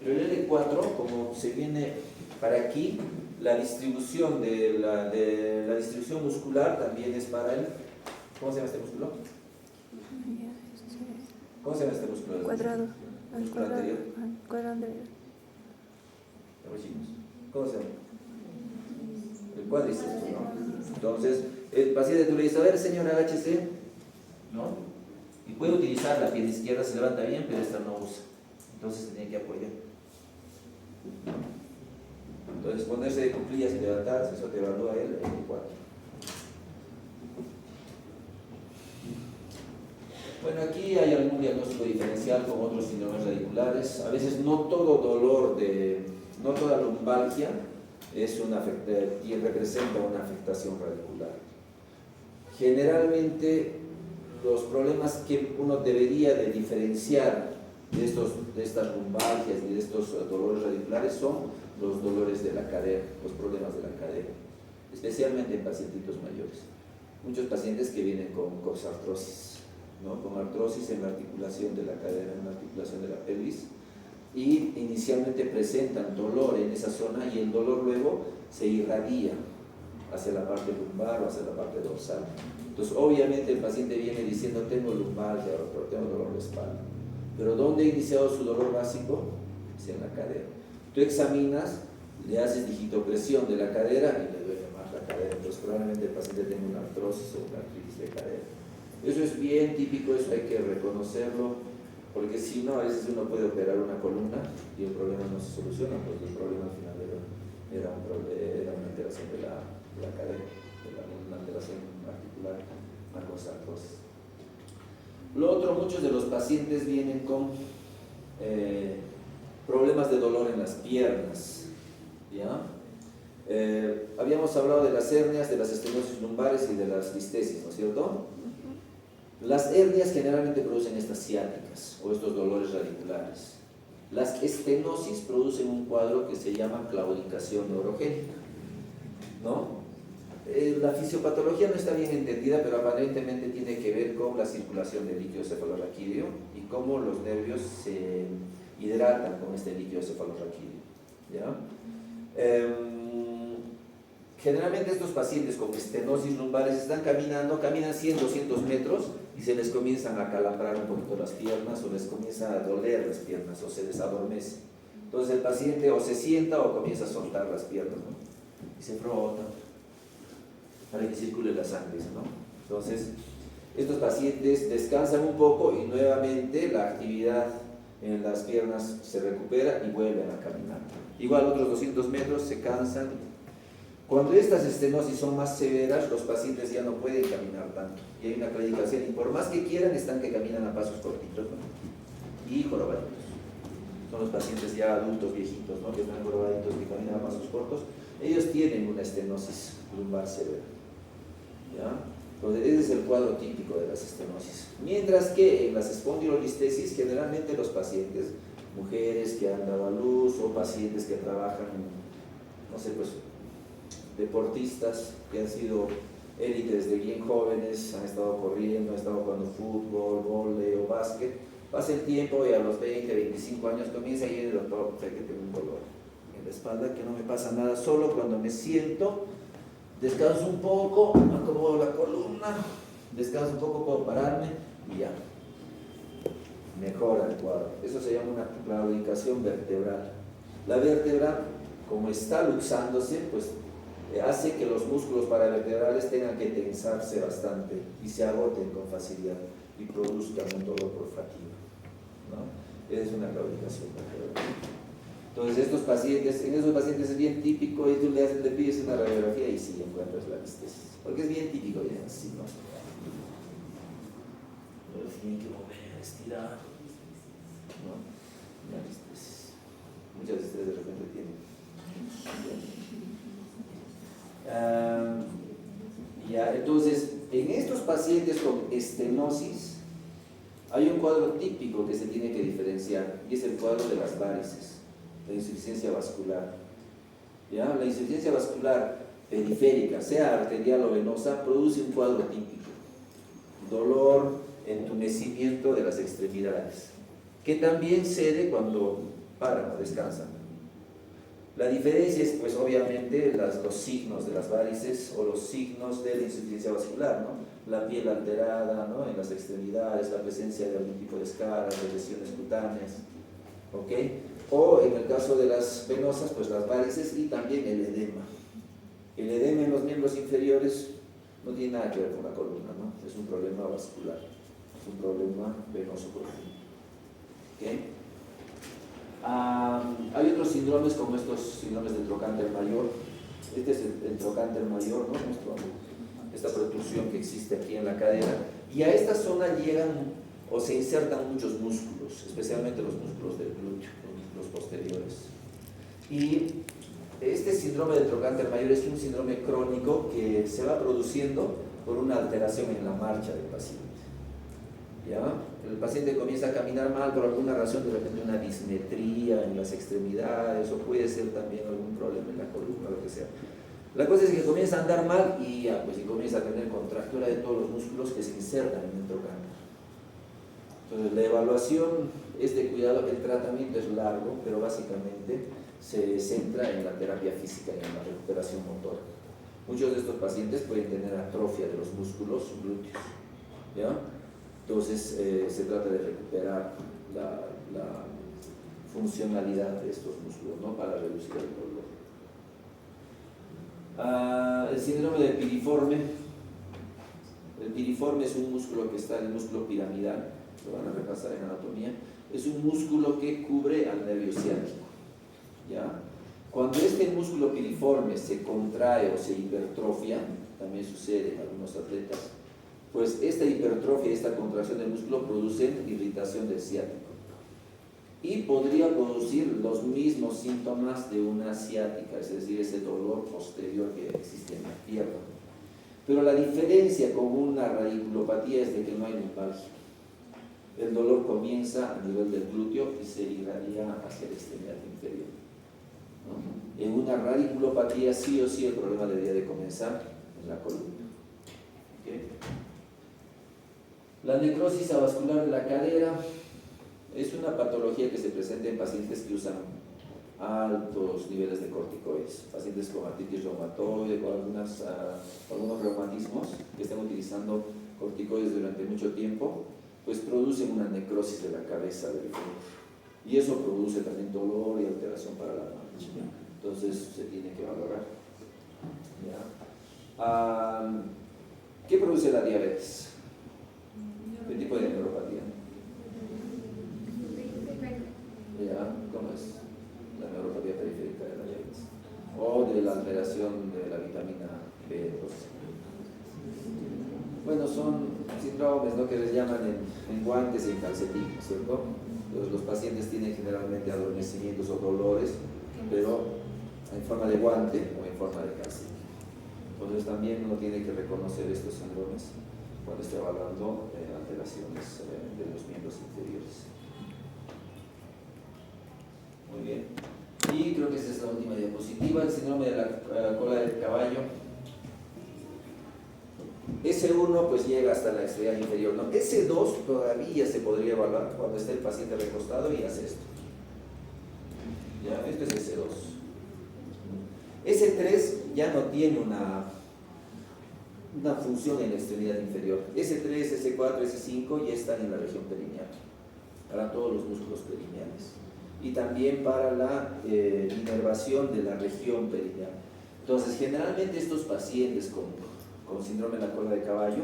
pero el L4, como se viene para aquí, la distribución de la distribución muscular también es para el... ¿Cómo se llama este músculo? ¿Cómo se llama este músculo? Cuadrado. ¿El músculo anterior? Cuadrado anterior. ¿Cómo se llama? El cuádriceps, ¿no? Entonces, el paciente tú le dices, a ver, señor, agáchese, ¿no? Y puede utilizar la pierna izquierda, se levanta bien, pero esta no usa. Entonces se tiene que apoyar. Entonces, ponerse de cuclillas y levantarse, eso te evalúa el L4. Bueno, aquí hay algún diagnóstico diferencial con otros síndromes radiculares. A veces no todo dolor no toda lumbalgia representa una afectación radicular. Generalmente los problemas que uno debería de diferenciar de estas lumbalgias y de estos dolores radiculares son los dolores de la cadera, los problemas de la cadera, especialmente en pacientitos mayores. Muchos pacientes que vienen con coxartrosis, ¿no? Con artrosis en la articulación de la cadera, en la articulación de la pelvis, y inicialmente presentan dolor en esa zona y el dolor luego se irradia hacia la parte lumbar o hacia la parte dorsal. Entonces, obviamente el paciente viene diciendo tengo lumbalgia o tengo dolor de espalda. Pero ¿dónde ha iniciado su dolor básico? Es en la cadera. Tú examinas, le haces digitopresión de la cadera y le duele más la cadera. Entonces, probablemente el paciente tenga una artrosis o una artritis de cadera. Eso es bien típico, eso hay que reconocerlo, porque si no, a veces uno puede operar una columna y el problema no se soluciona, porque el problema al final era una alteración de la cadera, una alteración articular, una cosa artrosis. Lo otro, muchos de los pacientes vienen con problemas de dolor en las piernas, ¿ya? Habíamos hablado de las hernias, de las estenosis lumbares y de las listesis, ¿no es cierto? Las hernias generalmente producen estas ciáticas o estos dolores radiculares. Las estenosis producen un cuadro que se llama claudicación neurogénica, ¿no? La fisiopatología no está bien entendida, pero aparentemente tiene que ver con la circulación del líquido cefalorraquídeo y cómo los nervios se hidratan con este líquido cefalorraquídeo, ¿ya? Generalmente estos pacientes con estenosis lumbares están caminando, caminan 100, 200 metros y se les comienzan a calambrar un poquito las piernas o les comienza a doler las piernas o se les adormece. Entonces el paciente o se sienta o comienza a soltar las piernas, ¿no? Y se frota para que circule la sangre, ¿no? Entonces estos pacientes descansan un poco y nuevamente la actividad en las piernas se recupera y vuelven a caminar. Igual otros 200 metros se cansan. Cuando estas estenosis son más severas, los pacientes ya no pueden caminar tanto y hay una claudicación y por más que quieran están que caminan a pasos cortitos, ¿no? Y jorobaditos. Son los pacientes ya adultos, viejitos, ¿no? Que están jorobaditos, que caminan a pasos cortos. Ellos tienen una estenosis lumbar severa, ¿ya? Entonces ese es el cuadro típico de las estenosis. Mientras que en las espondilolistesis generalmente los pacientes, mujeres que han dado a luz o pacientes que trabajan, no sé, pues deportistas que han sido élites desde bien jóvenes, han estado corriendo, han estado jugando fútbol, vóley o básquet, pasa el tiempo y a los 20, 25 años comienza a ir el doctor, o sea que tengo un dolor en la espalda, que no me pasa nada, solo cuando me siento, descanso un poco, acomodo la columna, descanso un poco, puedo pararme y ya, mejora el cuadro. Eso se llama una claudicación vertebral. La vértebra, como está luxándose, pues hace que los músculos paravertebrales tengan que tensarse bastante y se agoten con facilidad y produzcan un dolor por fatiga, ¿no? Esa es una claudicación vertebral. Entonces en esos pacientes es bien típico y tú le pides una radiografía y sí encuentras la listesis, porque es bien típico, bien así, ¿no? Pero tienen que mover, estirar, ¿no? Una listesis. Muchas de ustedes de repente tienen. Ya, entonces, en estos pacientes con estenosis hay un cuadro típico que se tiene que diferenciar y es el cuadro de las varices, la insuficiencia vascular. ¿Ya? La insuficiencia vascular periférica, sea arterial o venosa, produce un cuadro típico: dolor, entumecimiento de las extremidades, que también cede cuando paran o descansan. La diferencia es, pues, obviamente, los signos de las varices o los signos de la insuficiencia vascular, ¿no? La piel alterada, ¿no? En las extremidades, la presencia de algún tipo de escaras, de lesiones cutáneas, ¿ok? O en el caso de las venosas, pues las varices y también el edema. El edema en los miembros inferiores no tiene nada que ver con la columna, ¿no? Es un problema vascular, es un problema venoso profundo, ¿ok? Hay otros síndromes como estos síndromes del trocánter mayor. Este es el trocánter mayor, ¿no? Esta protrusión que existe aquí en la cadera, y a esta zona llegan o se insertan muchos músculos, especialmente los músculos del glúteo, los músculos posteriores. Y este síndrome del trocánter mayor es un síndrome crónico que se va produciendo por una alteración en la marcha del paciente. ¿Ya? El paciente comienza a caminar mal por alguna razón, de repente una dismetría en las extremidades, o puede ser también algún problema en la columna, lo que sea. La cosa es que comienza a andar mal y ya, pues, y comienza a tener contractura de todos los músculos que se insertan en el trocánter. Entonces, la evaluación es de cuidado, el tratamiento es largo, pero básicamente se centra en la terapia física y en la recuperación motora. Muchos de estos pacientes pueden tener atrofia de los músculos glúteos, ¿ya? Entonces, se trata de recuperar la funcionalidad de estos músculos, ¿no? Para reducir el dolor. El síndrome de piriforme. El piriforme es un músculo que está en el músculo piramidal, lo van a repasar en anatomía. Es un músculo que cubre al nervio ciático, ¿ya? Cuando este músculo piriforme se contrae o se hipertrofia, también sucede en algunos atletas, pues esta hipertrofia y esta contracción del músculo producen irritación del ciático y podría producir los mismos síntomas de una ciática, es decir, ese dolor posterior que existe en la pierna. Pero la diferencia con una radiculopatía es de que no hay lumbalgia. El dolor comienza a nivel del glúteo y se irradia hacia la extremidad inferior, ¿no? En una radiculopatía sí o sí el problema debería de comenzar en la columna. ¿Okay? La necrosis avascular de la cadera es una patología que se presenta en pacientes que usan altos niveles de corticoides, pacientes con artritis reumatoide, con algunos reumatismos que están utilizando corticoides durante mucho tiempo, pues producen una necrosis de la cabeza del fémur y eso produce también dolor y alteración para la marcha. Entonces se tiene que valorar. ¿Ya? ¿Qué produce la diabetes? ¿Qué tipo de neuropatía? ¿Ya? ¿Cómo es? La neuropatía periférica de la diabetes o de la alteración de la vitamina B12. Bueno, son síndromes, ¿no?, que les llaman en guantes y en calcetines, ¿cierto? Entonces, los pacientes tienen generalmente adormecimientos o dolores, pero en forma de guante o en forma de calcetín. Entonces también uno tiene que reconocer estos síndromes cuando esté evaluando alteraciones de los miembros inferiores. Muy bien. Y creo que esa es la última diapositiva, el síndrome de la cola del caballo. S1 pues llega hasta la extremidad inferior, ¿no? S2 todavía se podría evaluar cuando esté el paciente recostado y hace esto. ¿Ya? Esto es S2. S3 ya no tiene una función en la extremidad inferior. S3, S4, S5 ya están en la región perineal, para todos los músculos perineales. Y también para la inervación de la región perineal. Entonces, generalmente estos pacientes con síndrome de la cola de caballo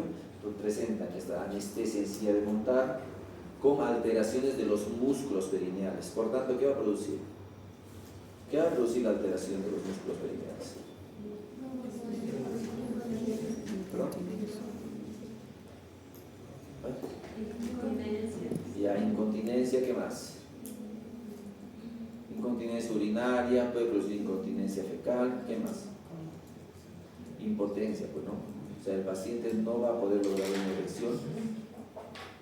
presentan esta anestesia en silla de montar con alteraciones de los músculos perineales. Por tanto, ¿qué va a producir? ¿Qué va a producir la alteración de los músculos perineales? ¿Perdón? Ya, incontinencia, ¿qué más? Incontinencia urinaria, puede producir incontinencia fecal, ¿qué más? Impotencia, pues no. O sea, el paciente no va a poder lograr una erección.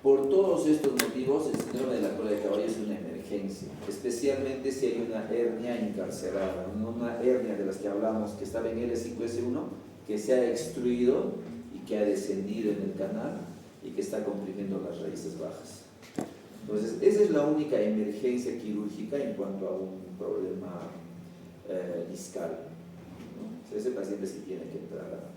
Por todos estos motivos, el síndrome de la cola de caballo es una emergencia, especialmente si hay una hernia encarcerada, una hernia de las que hablamos que estaba en L5S1, que se ha extruido y que ha descendido en el canal y que está comprimiendo las raíces bajas. Entonces, esa es la única emergencia quirúrgica en cuanto a un problema discal, ¿no? O sea, ese paciente sí tiene que entrar,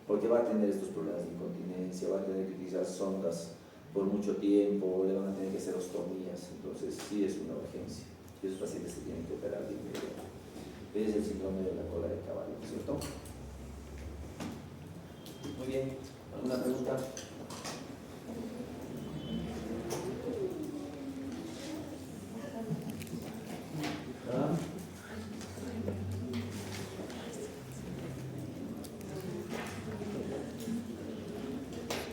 porque va a tener estos problemas de incontinencia, va a tener que utilizar sondas por mucho tiempo, le van a tener que hacer ostomías, entonces sí es una urgencia. Y esos pacientes se tienen que operar de inmediato. Es el síndrome de la cola de caballo, ¿cierto? Muy bien, ¿alguna pregunta?